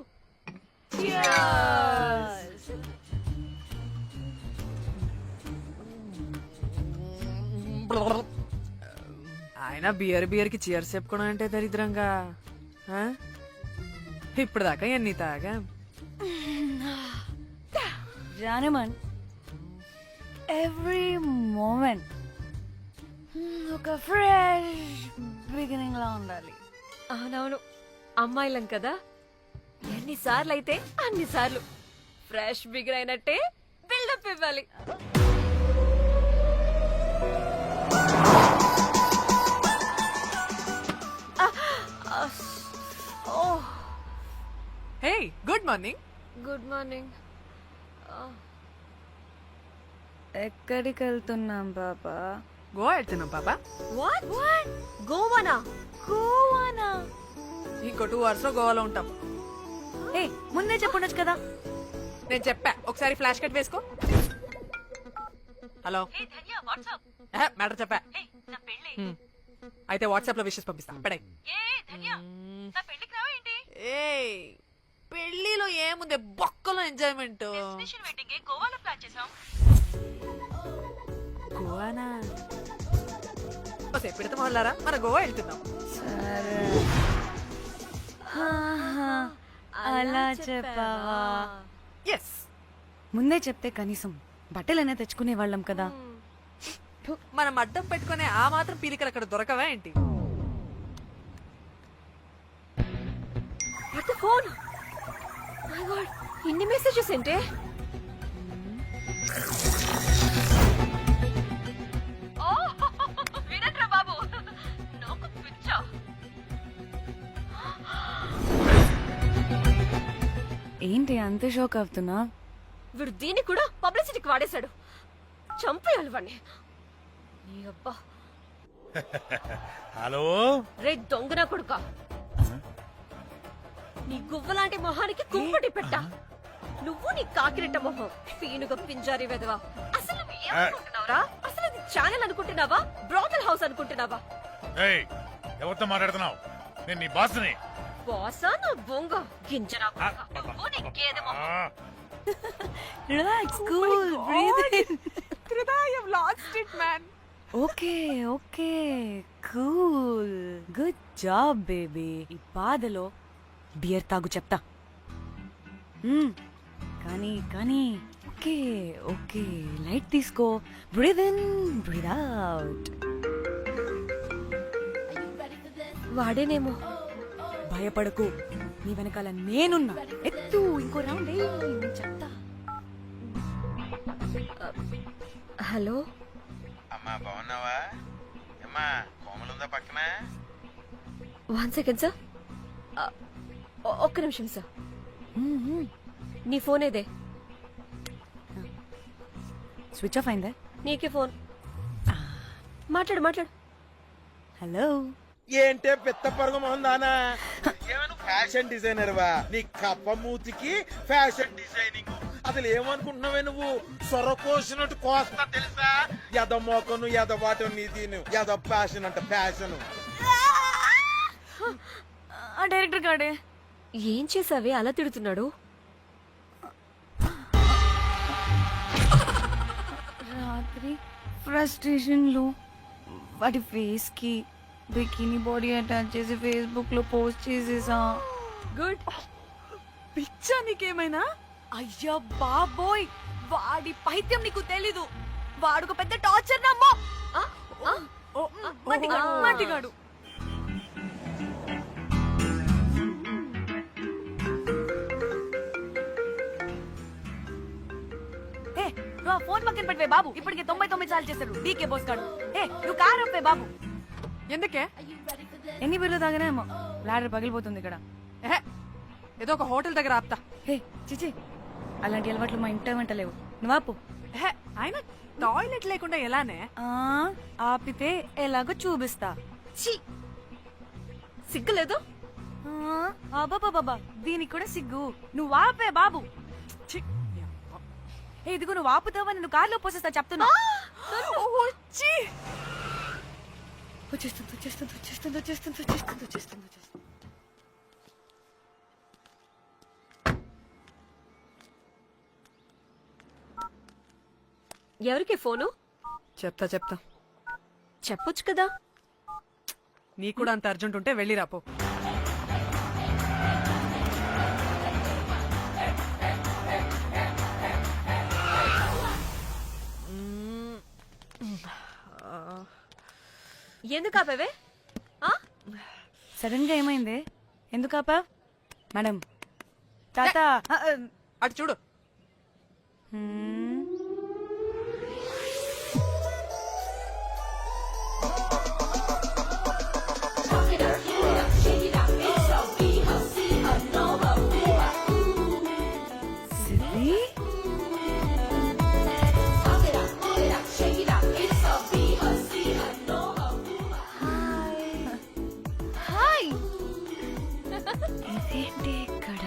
ఆయన బియర్ కి చీర్స్ చెప్పుకోవడం అంటే దరిద్రంగా ఆ? ఇప్పుడు దాకా ఎన్ని తాగా జానమన్ ఎవ్రీ మూమెంట్ ఒక ఫ్రెష్ బిగినింగ్ లా ఉండాలి. అవునవును, అమ్మాయిలం కదా, ఎన్నిసార్లు అయితే అన్నిసార్లు ఫ్రెష్ బిగిన్ అయినట్టే బిల్డప్ ఇవ్వాలి. Hey good morning. Good morning. ఎక్కడికి వెళ్తున్నాం పాపా? గోవా వెళ్తున్నాం పాపా. వాట్ వాట్ గోవానా? గోవానా? ఇంకో 2 hours లో గోవాలో ఉంటాం. ఏ ముందే చెప్పుండొచ్చు కదా. నేను చెప్పా, ఒకసారి ఫ్లాష్ కట్ వేసుకో. హలో, మ్యాటర్ చెప్పా. అయితే వాట్సాప్ లో విషెస్ పంపిస్తా. పడే. ఏయ్, పెళ్లిలో ఏముంది, బొక్కలో ఎంజాయ్మెంట్. గోవానా? పెడితే మొదలారా, మన గోవా వెళ్తున్నాం. సరే. అలా చెప్పావా? ఎస్, ముందే చెప్తే కనీసం బట్టలనే తెచ్చుకునే వాళ్ళం కదా. మనం అడ్డం పెట్టుకునే ఆ మాత్రం పీలికలు అక్కడ దొరకవా ఏంటి? ఫోన్. మై గాడ్, ఇన్ని మెసేజెస్ ఏంటి? వినట్రా బాబు, నాకు పిచ్చా. ఏంటి అంత షోక్ అవుతున్నా? వీడు దీన్ని కూడా పబ్లిసిటీకి వాడేశాడు. చంపేయాలి వాడిని. నీ అబ్బా. హలో, రే దొంగన కొడుకా, నీ గువ్వలాంటి మొహానికి కుంపటి పెట్ట. నువ్వు నీ కాకిరెట్ట మొహం, పీనుగ పింజారి వెదవా. అసలు నువ్వు ఏమనుకుంటున్నావురా? అసలు ఇది ఛానల్ అనుకుంటున్నావా, బ్రోకల్ హౌస్ అనుకుంటున్నావా? ఏయ్, ఎవరితో మాట్లాడుతున్నావు? నేను నీ బాస్ని. బాసా నా బొంగ గింజరా కొడుకా. నువ్వు నీ గేదె మొహం. Relax, cool, breathe in. హృదయం lost it man. Okay okay, cool, good job baby. ఈ బాధలో బియర్ తాగు చెప్తా. కానీ కానీ ఓకే ఓకే, లైట్ తీసుకో. Breathe in, breathe out. వాడేనేమో. భయపడకు, నీ వెనకాల నేనున్నా. ఎత్తు, ఇంకో రౌండ్ నేను చెప్తా. హలో అమ్మా, బాగున్నావా? అమ్మా, కోమలుందా పక్కన? 1 second సార్. ఒక్క నిమిషం సార్. నీ ఫోన్ ఏదే? స్విచ్ ఆఫ్ అయిందా? నీకే ఫోన్. మాట్లాడు మాట్లాడు. హలో. ఏంటే పెద్ద పరుగు మొహందానా? ఫ్యాషన్ డిజైనర్ వా? నీ కప్ప మూతికి ఫ్యాషన్ డిజైనింగ్. అసలు ఏమనుకుంటున్నావే నువ్వు? సొర కోసినట్టు కోస్తా తెలుసా? ఎద మోకను, ఎద వాటం, నీ దీని ఎద ఫ్యాషన్ అంట, ఫ్యాషన్. ఆ డైరెక్టర్ గాడే ఏం చేసావే అలా తిడుతున్నాడు? రాత్రి ఫ్రస్ట్రేషన్ లో వాడి ఫేస్ కి బికినీ బాడీ అటాచ్ చేసి ఫేస్బుక్ లో పోస్ట్ చేసేసా. గుడ్. పిచ్చా నీకేమైనా? అయ్యా బాబోయ్, వాడి పైత్యం నీకు తెలీదు. వాడుకు పెద్ద టార్చర్ నమ్మో. మట్టిగాడు. నువ్వు ఆ ఫోన్ పక్కన పెట్టవే బాబు. ఇప్పటికే 99 సార్లు చేశాడు డీకే బోస్ గాడు. నువ్వు కారు అప్పే బాబు. ఎందుకే? ఎన్ని బిర్లు తాగినాయేమో, లాడర్ పగిలిపోతుంది ఇక్కడ. ఏదో ఒక హోటల్ దగ్గర ఆపుతా. చిచి, అలాంటి అలవాట్లు మా ఇంట వెంట లేవు. నువ్వు ఆపు. ఆయన టాయిలెట్ లేకుండా ఎలానే? ఆపితే ఎలాగో చూపిస్తా. సిగ్గులేదు? బాబా, దీనికి కూడా సిగ్గు. నువ్వు ఆపే బాబు. ఇదిగో నువ్వు ఆపుతావని నువ్వు కార్లో పోసేస్తా చెప్తున్నా. వచ్చేస్తుంది. ఎవరికి ఫోను? చెప్తా. చెప్పొచ్చు కదా. నీకు కూడా అంత అర్జెంట్ ఉంటే వెళ్ళి రాపో. ఎందుకు ఆపేవే? సడన్ గా ఏమైంది? ఎందుకు ఆపా? మేడం తాత అటు చూడు. హాయ్. ఇదేంటి ఇక్కడ?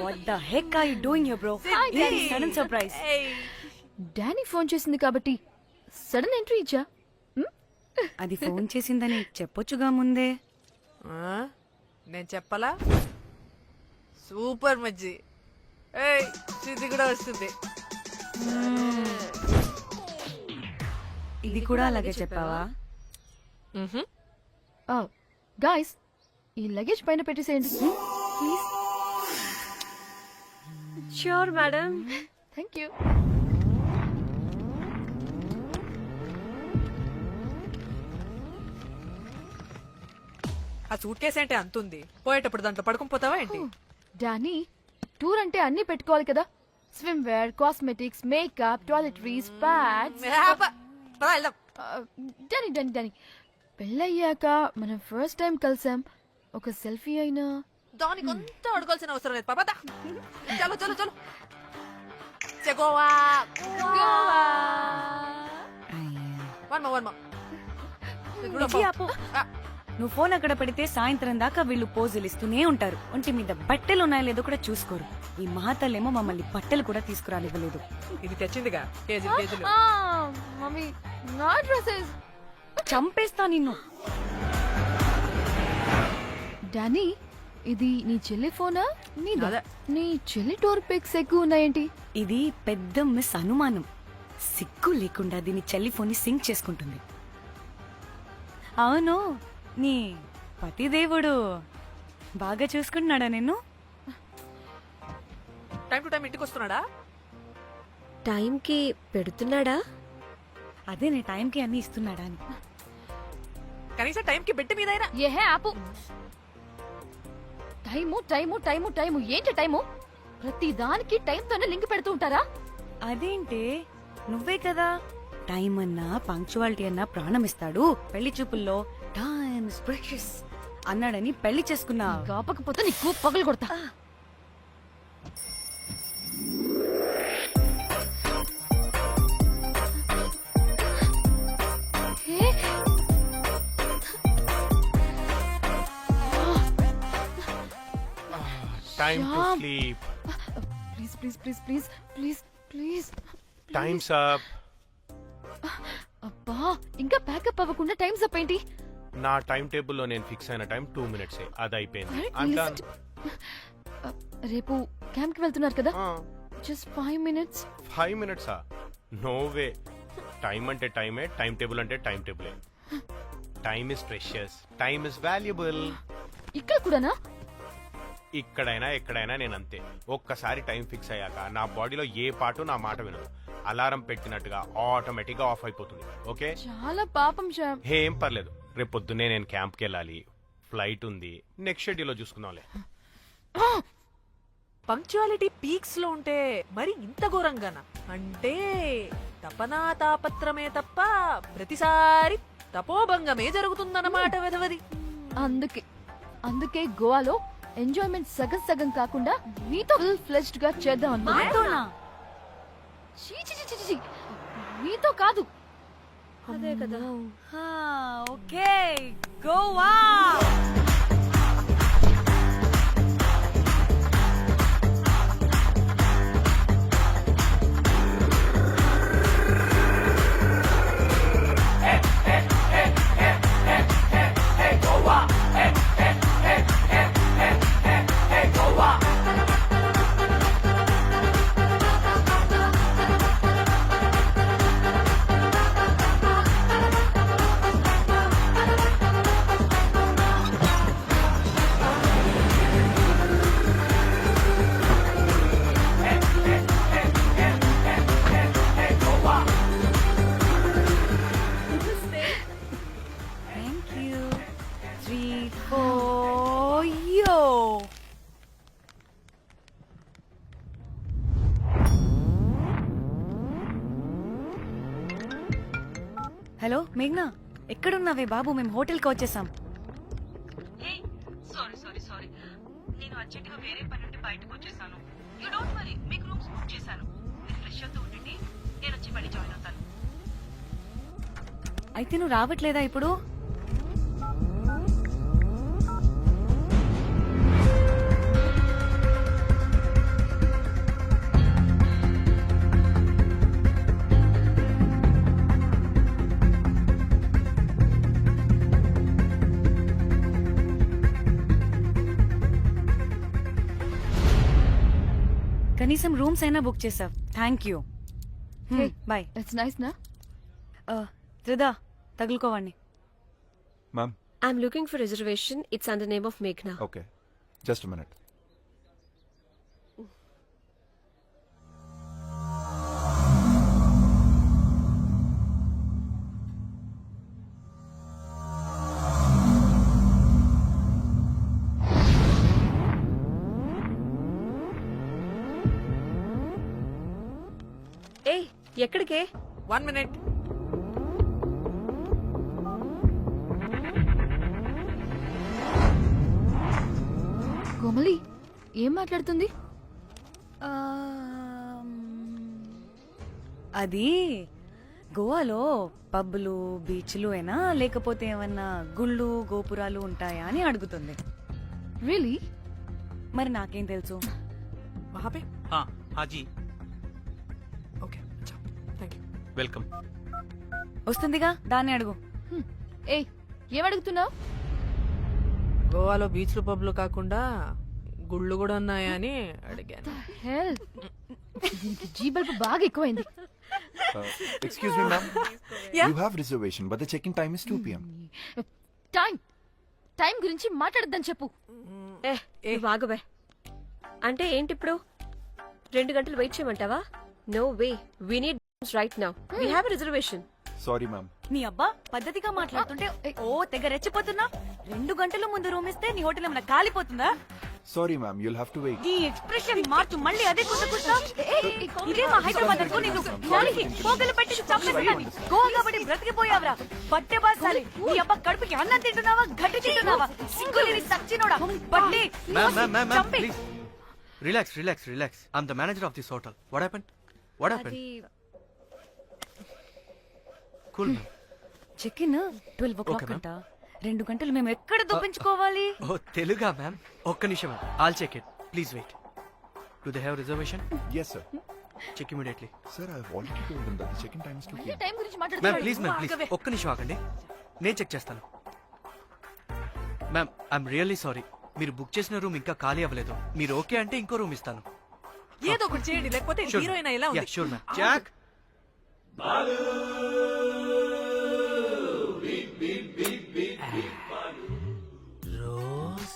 What the heck are you doing here, bro? It's a sudden surprise. Danny phone చేసింది కాబట్టి సడన్ ఎంట్రీ ఇచ్చా. అది ఫోన్ చేసిందని చెప్పొచ్చుగా ముందే. నేను చెప్పలా? సూపర్ మజ్జి. ఏయ్ ఇది కూడా వస్తుంది. ఇది కూడా అలాగే చెప్పావా? గాయ్స్, ఈ లగేజ్ పైన పెట్టేసేయండి please. Sure madam. Thank you. ఆ సూట్ కేసు అంటే అంతుంది. పోయేటప్పుడు దాంట్లో పడుకుని పోతావా ఏంటి? డానీ, టూర్ అంటే అన్ని పెట్టుకోవాలి కదా. Swimwear, cosmetics, makeup, toiletries, pads. Danny Danny Danny, పెళ్ళయ్యాక మనం ఫస్ట్ టైం కలిసాం. ఒక సెల్ఫీ అయినా. దానికి అంతా అడగాల్సిన అవసరం లేదు పాపా. చలో చలో చలో. గోవా వర్మ. విజయ్, ఆపు. నువ్వు ఫోన్ అక్కడ పెడితే సాయంత్రం దాకా వీళ్ళు పోజులు ఇస్తూనే ఉంటారు. ఒంటి మీద బట్టలు ఉన్నాయో లేదో కూడా చూసుకోరు. ఈ మహాతల్లేమో మమ్మల్ని బట్టలు కూడా తీసుకురానివ్వలేదు. ఇది తెచ్చిందిగా కేజీలు కేజీలు. మమ్మీ, నా డ్రెస్సెస్. చంపేస్తా నిన్ను. డానీ, ఇది నీ చెల్లి ఫోనా? నీదా? అదే. నీ చెల్లి టోర్ పిక్స్ ఎక్కువ ఉన్నాయేంటి? ఇది పెద్ద మిస్ అనుమానం. సిగ్గు లేకుండా దీని చెల్లి ఫోన్ ని సింక్ చేసుకుంటుంది. అవును, నీ పతిదేవుడు బాగా చూసుకుంటున్నాడా నిన్ను? టైం టు టైం ఇంటికి వస్తున్నాడా? టైంకి పెడుతున్నాడా? అదే నీ టైంకి అన్ని ఇస్తున్నాడా అని. కనీసం టైంకి బెడ్ మీదైనా. ఏహే ఆపు. టైము టైము టైము టైము ఏంటి టైము? ప్రతి దానికి టైంతోనే లింక్ పెడుతూ ఉంటారా? అదేంటి, నువ్వే కదా టైం అన్నా పంక్చువాలిటీ అన్నా ప్రాణం ఇస్తాడు, పెళ్లి చూపుల్లో టైమ్ ఇస్ ప్రెషియస్ అన్నాడని పెళ్లి చేసుకున్నా. కాపకపోతే నీకు పగలు కొడతా. Time to sleep. Please please please please please please. Times up. అబ్బా, ఇంకా ప్యాకప్ అవ్వకుండా టైమ్స్ అప్ ఏంటి? నా టైం టేబుల్లో నేను ఫిక్స్ అయిన టైం 2 minutes. అది అయిపోయింది. Alright, అంతా listen to- రేపు క్యాంప్ కి వెళ్తున్నారు కదా? Just 5 minutes. 5 minutes? No way. Time అంటే టైమే, టైం టేబుల్ అంటే టైం టేబులే. Time is precious, time is valuable. ఇక్కడ కూడానా? ఇక్కడైనా ఎక్కడైనా నేను అంతే. ఒక్కసారి టైం ఫిక్స్ అయ్యాక నా బాడీలో ఏ పాటు నా మాట వినదు. అలారం పెట్టినట్టుగా ఆటోమేటిక్ గా ఆఫ్ అయిపోతుంది. ఓకే, చాలా పాపం శ్యామ్. ఏం పర్లేదు. రేపు పొద్దున్నే నేను క్యాంప్కి వెళ్ళాలి. ఫ్లైట్ ఉంది. నెక్స్ట్ షెడ్యూల్లో చూసుకుందాంలే. పంక్చువాలిటీ పీక్స్ లో ఉంటే మరి ఇంత ఘోరంగానా? అంటే తపనా తాపత్రమే తప్ప ప్రతిసారి తపోభంగమే జరుగుతుందన్నమాట వెదవది. అందుకే గోవాలో ఎంజాయ్మెంట్ సగం సగం కాకుండా మీతో ఫుల్ ఫ్లెజ్డ్ గా చేద్దాం అనుకున్నా. చీ చీ చీ చీ, మీతో కాదు. అదే కదా. ఓకే, గోవా. 3, 4, yo! హలో మేఘ్నా, ఎక్కడున్నావే బాబు? మేము హోటల్కి వచ్చేసాం. సారీ సారీ సారీ, నేను అర్జెంటుగా వేరే పని నుండి బయటకు వచ్చేసాను. యూ డోంట్ వరీ, మీకు రూమ్స్ బుక్ చేశాను. మీరు ఫ్రెష్ అవుతూ ఉండండి, నేను వచ్చి మళ్ళీ జాయిన్ అవుతాను. అయితే నువ్వు రావట్లేదా ఇప్పుడు? కనీసం రూమ్స్ అయినా బుక్ చేసావు. Thank you. Bye. It's nice నా. త్రిదా, తగులుకోవండి. Ma'am. I'm looking for reservation. It's under name of మేఘ్నా. Okay, just minute. ఏ ఎక్కడికే? 1 minute. కోమలి ఏం మాట్లాడుతుంది? అది గోవాలో పబ్బులు బీచ్లు అయినా లేకపోతే ఏమన్నా గుళ్ళు గోపురాలు ఉంటాయా అని అడుగుతుంది. రియలీ? మరి నాకేం తెలుసు? वहाँ पे? हाँ हाँ जी, Okay, अच्छा, thank you. వెల్కమ్. వస్తుందిగా, దాన్ని అడుగు. ఏ ఏం అడుగుతున్నావు? గోవాలో బీచ్లు పబ్లు కాకుండా గుళ్ళు కూడా ఉన్నాయా అని అడిగాను. హెల్ జీబల్బు బాగా ఎక్కువైంది. Excuse me ma'am, you have reservation but the check in time is 2 PM. Time గురించి మాట్లాడద్దని చెప్పు. ఏ బాగవే. అంటే ఏంటి ఇప్పుడు 2 గంటలు వెయిట్ చేయమంటావా? No way, we need right now. We have a reservation. Sorry ma'am. నీ అబ్బా పద్ధతిగా మాట్లాడుతుంటే ఓ తెగ రెచ్చిపోతున్నా. 2 గంటల ముందు రూమ్ ఇస్తే నీ హోటల్ ఏమన్నా కాలిపోతుందా? Sorry ma'am, you'll have to wait. ఈ ఎక్స్ప్రెషన్ మార్చు, మళ్ళీ అదే కుసకుసా. ఇదే మా హైదరాబాద్ అనుకో. నిన్ను గాలికి పోగలు పెట్టి చంపేస్తాను. గోవా కాబట్టి బ్రతికిపోయావరా బట్టే బాసాలి. నీ అబ్బా కడుపుకి అన్నం తింటున్నావా, గడ్డి తింటున్నావా? సింగులేని సచ్చినోడా బట్టే. చంపే. Relax relax relax. I'm the manager of this hotel. What happened? What happened? Cool ma'am. Check in 12 o'clock అంట. 2 గంటలు మేము ఎక్కడ దొప్పించుకోవాలి? ఓ తెలుగా మ్యామ్? ఒక్క నిమిషం, I'll check it. Please wait. Do they have reservation? Yes sir. Check immediately. Sir, I have already told them that the check in time is 2 PM. Time గురించి ma'am మాట్లాడుతున్నాడు. Please ma'am please ఒక్క నిమిషం ఆగండి, నేను check చేస్తాను. Ma'am I'm really sorry, మీరు book చేసిన room ఇంకా ఖాళీ అవ్వలేదు. మీరు ఓకే అంటే ఇంకో రూమ్ ఇస్తాను. ఏదో ఒకటి చేయండి, లేకపోతే హీరోయిన్ ఎలా ఉంది? Sure ma'am. Jack. Rose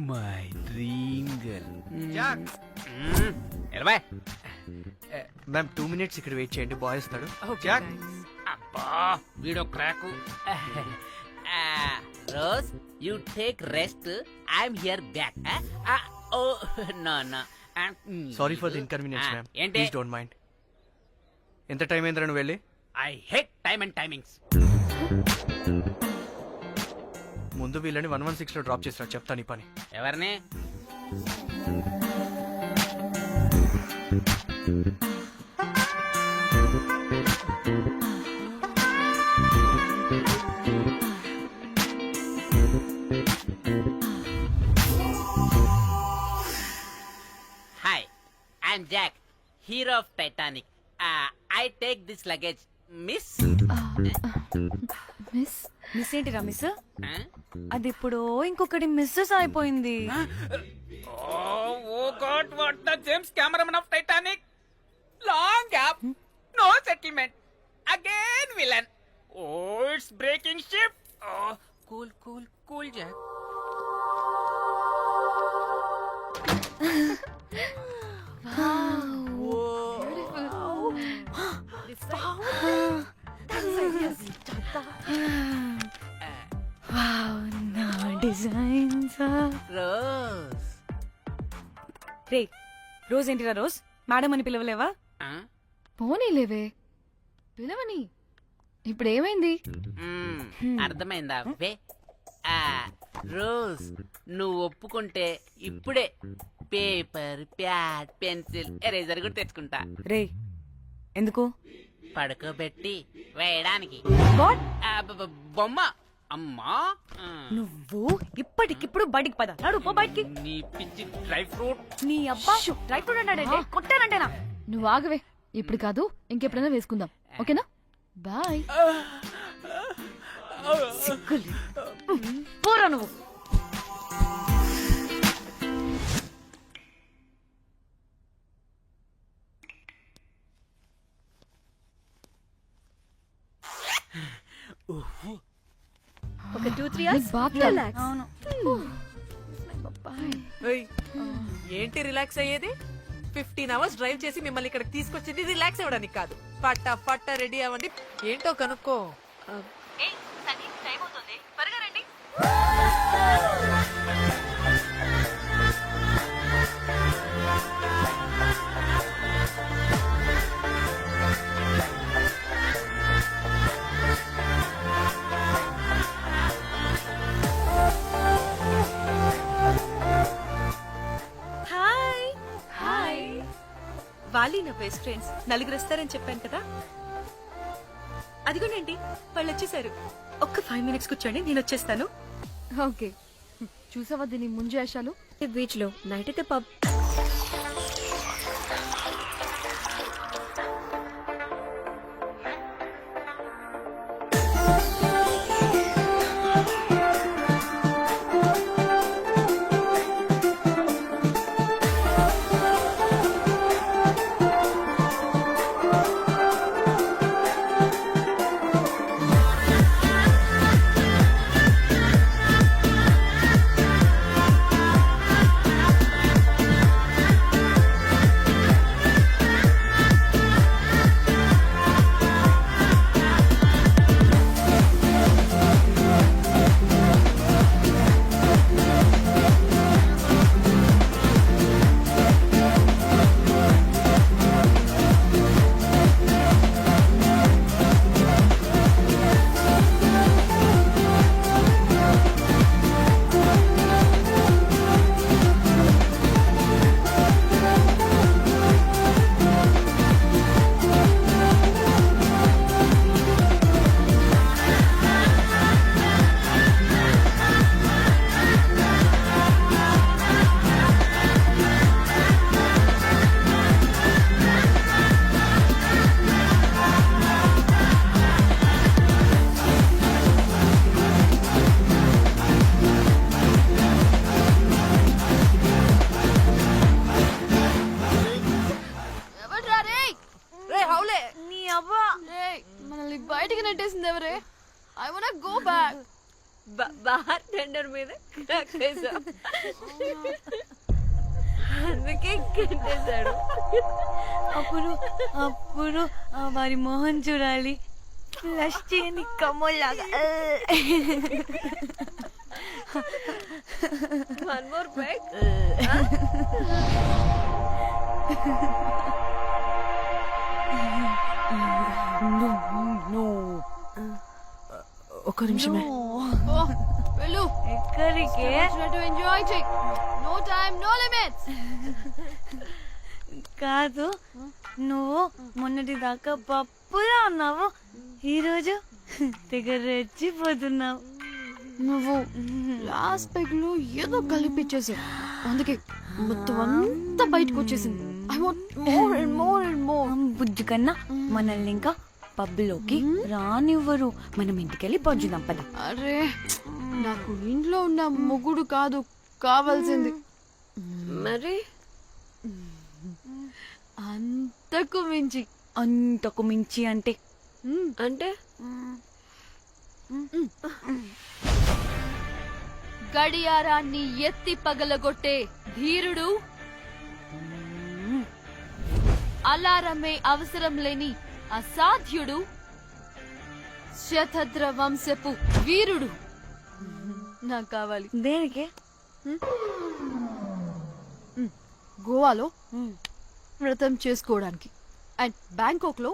my dream girl. Jack. Ma'am 2 minutes ఇక్కడ వెయిట్ చేయండి, బాయ్ వస్తాడు. జాక్. అబ్బా వీడో crack. Rose you take rest, I'm here back. Oh no no. Sorry for the inconvenience ma'am, ఏంటి? Please don't mind. ఎంత time అయిందిరా నువ్వు వెళ్ళి? I hate time and timings. ముందు వీళ్ళని 116 లో డ్రాప్ చేసినా చెప్తాను ఈ పని. ఎవరిని? Hi, I'm Jack, hero of Titanic. I take this luggage miss. Miss ఏంటిరా మిస్? అది ఇప్పుడు ఇంకొకటి మిస్సెస్ అయిపోయింది. Oh God, what the James Cameron of Titanic? Long gap, no settlement. Again villain. Oh, it's breaking ship. Oh, cool, cool, cool, Jack. Beautiful. Rose రే Rose ఏంటిరా Rose madam అని పిలవలేవా? పోనీలేవే పిలవని. ఇప్పుడు ఏమైంది? అర్థమైందా వే రోజ్ నువ్వు ఒప్పుకుంటే ఇప్పుడే పేపర్ ప్యాడ్ పెన్సిల్ ఎరేజర్ కూడా తెచ్చుకుంటా. రే ఎందుకు? పడుకోబెట్టి వేయడానికి. బొమ్మ అమ్మా. నువ్వు ఇప్పటికిప్పుడు బయటికి పద. నడు పో బయటికి. నీ పిచ్చి డ్రై ఫ్రూట్. నీ అబ్బా డ్రై ఫ్రూట్ అన్నాడంటే కొట్టానంటేనా? నువ్వు ఆగవే, ఇప్పుడు కాదు ఇంకెప్పుడైనా వేసుకుందాం, ఓకేనా? బాయ్. సిగ్గులు పోరా నువ్వు. ఒక 2-3 hours రిలాక్స్. అవును. ఏంటి రిలాక్స్ అయ్యేది? 15 hours డ్రైవ్ చేసి మిమ్మల్ని ఇక్కడికి తీసుకొచ్చింది రిలాక్స్ అవ్వడానికి కాదు. పట్ట రెడీ అవ్వండి. ఏంటో కనుక్కో. టైం అవుతుంది, త్వరగా రండి. Hi hi. వాలి నా బెస్ట్ ఫ్రెండ్స్. నలుగురు వస్తారని చెప్పాను కదా, అదిగోనండి వాళ్ళు వచ్చేసారు. ఒక్క 5 minutes కూర్చోండి, నేను వచ్చేస్తాను. ఓకే. చూసావా దీని ముంజేషాలు? బీచ్ లో నైట్ అయితే పబ్. మనల్ని బయటికి నెట్టేసింది ఎవరే? I want go back. Bar tender మీద crack వేసా. అందుకే కట్టేశాడు. అప్పుడు వారి మొహం చూడాలి, ఫ్లష్ చేయని కమ్మోల్లాగా. One more break. ఒక్క నిమిషమే. వెళ్ళు. ఎక్కడికి? ఎంజాయ్ చెయ్. No time no limits. కాదు, నువ్వు మొన్నటి దాకా పప్పులా ఉన్నావు, ఈరోజు తెగ రెచ్చిపోతున్నావు. నువ్వు లాస్ట్ పెగ్ లో ఏదో కలిపిచ్చేసావు, అందుకే మొత్తం అంతా బయటకు వచ్చేసింది. I want more and more and more. బుజ్జు కన్నా మనల్ని ఇంకా పబ్లోకి రానివ్వరు. మనం ఇంటికెళ్ళి పజ్జుదాం పద. అరే నాకు ఇంట్లో ఉన్న మొగుడు కాదు కావాల్సింది. మరి అంతకు మించి. అంతకు మించి అంటే అంటే గడియారాన్ని ఎత్తి పగలగొట్టే ధీరుడు, అలారమే అవసరం లేని అసాధ్యుడు, శతద్ర వంశపు వీరుడు. నాకు కావాలి. దేనికి? గోవాలో వ్రతం చేసుకోవడానికి అండ్ బ్యాంకాక్ లో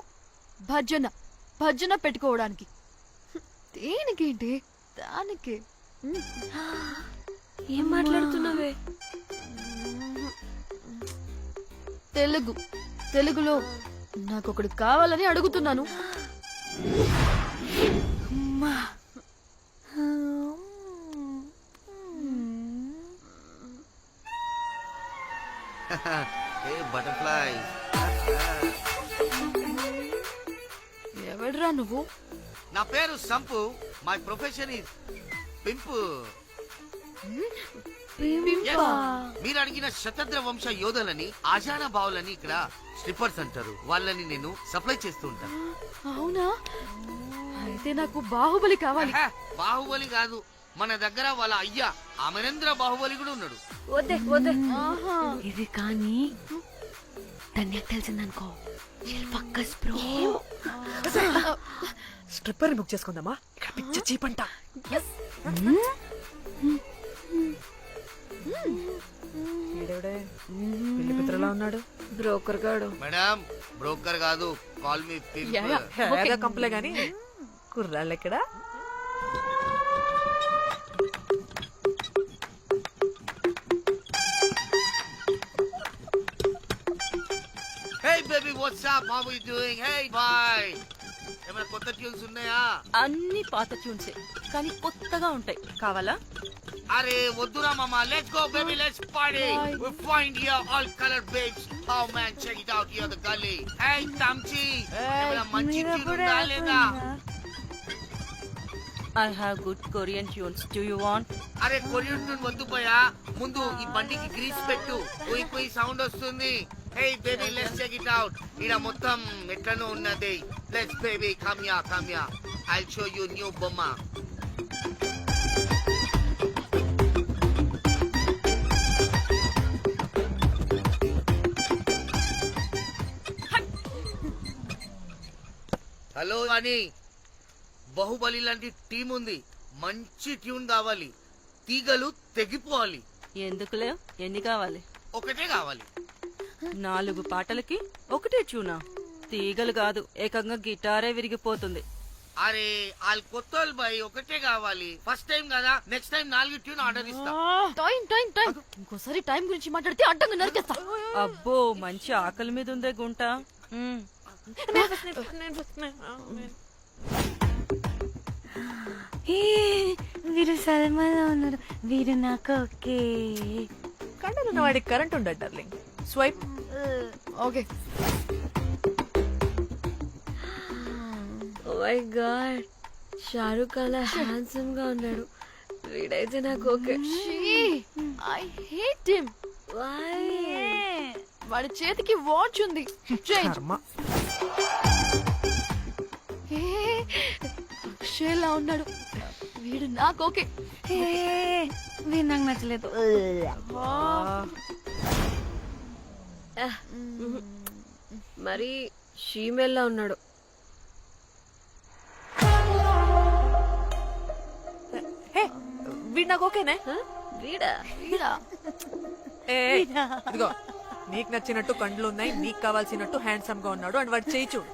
భజన పెట్టుకోవడానికి. దేనికేంటి? దానికి. ఏం మాట్లాడుతున్నావే? తెలుగులో నాకొకడు కావాలని అడుగుతున్నాను. బటర్ఫ్లై. ఎవడ్రా నువ్వు? నా పేరు Sampu. My profession is pimp. Yes. మీరు అడిగిన శతద్ర వంశ యోధులని ఆజానా బావులని ఇక్కడ స్లిప్పర్స్ అంటారు. వాళ్ళని నేను సప్లై చేస్తూ ఉంటాను. అవునా? అయితే నాకు బాహుబలి కావాలి. బాహుబలి కాదు, మన దగ్గర వాళ్ళ అయ్యా అమరేంద్ర బాహుబలి కూడా ఉన్నాడు. వద్దే వద్దే. ఇది కానీ ధన్యకు తెలిసిందనుకో, ఫక్కస్ బ్రో. స్ట్రిప్పర్ బుక్ చేసుకుందామా? ఇక్కడ పిచ్చ చీపంట. పెళ్లి పిత్రలా ఉన్నాడు. బ్రోకర్ గాడు. మేడం బ్రోకర్ కాదు, కాల్ మీ ఏదో కంపలే గాని కుర్రాళ్ళు ఎక్కడ? Hey baby, what's up? How are you doing? Hey bye. ఏమైనా కొత్త ట్యూన్స్ ఉన్నాయా? అన్ని పాత ట్యూన్సే కానీ కొత్తగా ఉంటాయి. కావాలా? అరే వద్దురా మామా. Let's go baby, let's party. We find here all colored babes. Oh man, check it out here the gully. Hey Tamchi, ఏమైనా మంచి ట్యూన్ ఉందా లేదా? I have good Korean tunes. Do you want? అరే కొరియన్ ట్యూన్ వద్దు పోయా. ముందు ఈ బండికి గ్రీస్ పెట్టు. పోయి పోయి సౌండ్ వస్తుంది. Hey baby, let's check it out. ఇడ మొత్తం ఎట్లనో ఉన్నది. Let's baby, come here. I'll show you new బొమ్మ. హలో అని బాహుబలి లాంటి టీం ఉంది. మంచి ట్యూన్ కావాలి. తీగలు తెగిపోవాలి. ఎందుకులే? ఎన్ని కావాలి? ఒకటే కావాలి. 4 పాటలకి ఒకటే ట్యూనా? తీగలు కాదు, ఏకంగా గిటారే విరిగిపోతుంది. అరే వాళ్ళు కొత్త బాయ్, ఒకటే కావాలి. ఫస్ట్ టైం కదా, నెక్స్ట్ టైం 4 ట్యూన్ ఆర్డర్ ఇస్తా. టైం ఇంకోసారి టైం గురించి మాట్లాడితే అడ్డంగా నరికేస్తా. అబ్బో, మంచి ఆకలి మీద ఉందే గుంట. వీరు సల్మాలో ఉన్నారు. వీరు నాకు ఓకే. కండలున్న వాడికి కరెంట్ ఉండదు darling. Swipe. Okay. Oh my god, Shahrukh అలా హ్యాండ్సమ్ గా ఉన్నాడు. వీడైతే నాకు ఓకే. I hate him. వాడి చేతికి వాచ్ ఉంది. అక్షయ్లా ఉన్నాడు. వీడు నాకు ఓకే. వీరు నాకు నచ్చలేదు. మరి షీమెల్లా ఉన్నాడు. వీడు నాకు ఓకేనే. వీడా? ఇదిగో, నీకు నచ్చినట్టు కండ్లు ఉన్నాయి, నీకు కావాల్సినట్టు హ్యాండ్సమ్ గా ఉన్నాడు అని వాడు చేయి చూడు.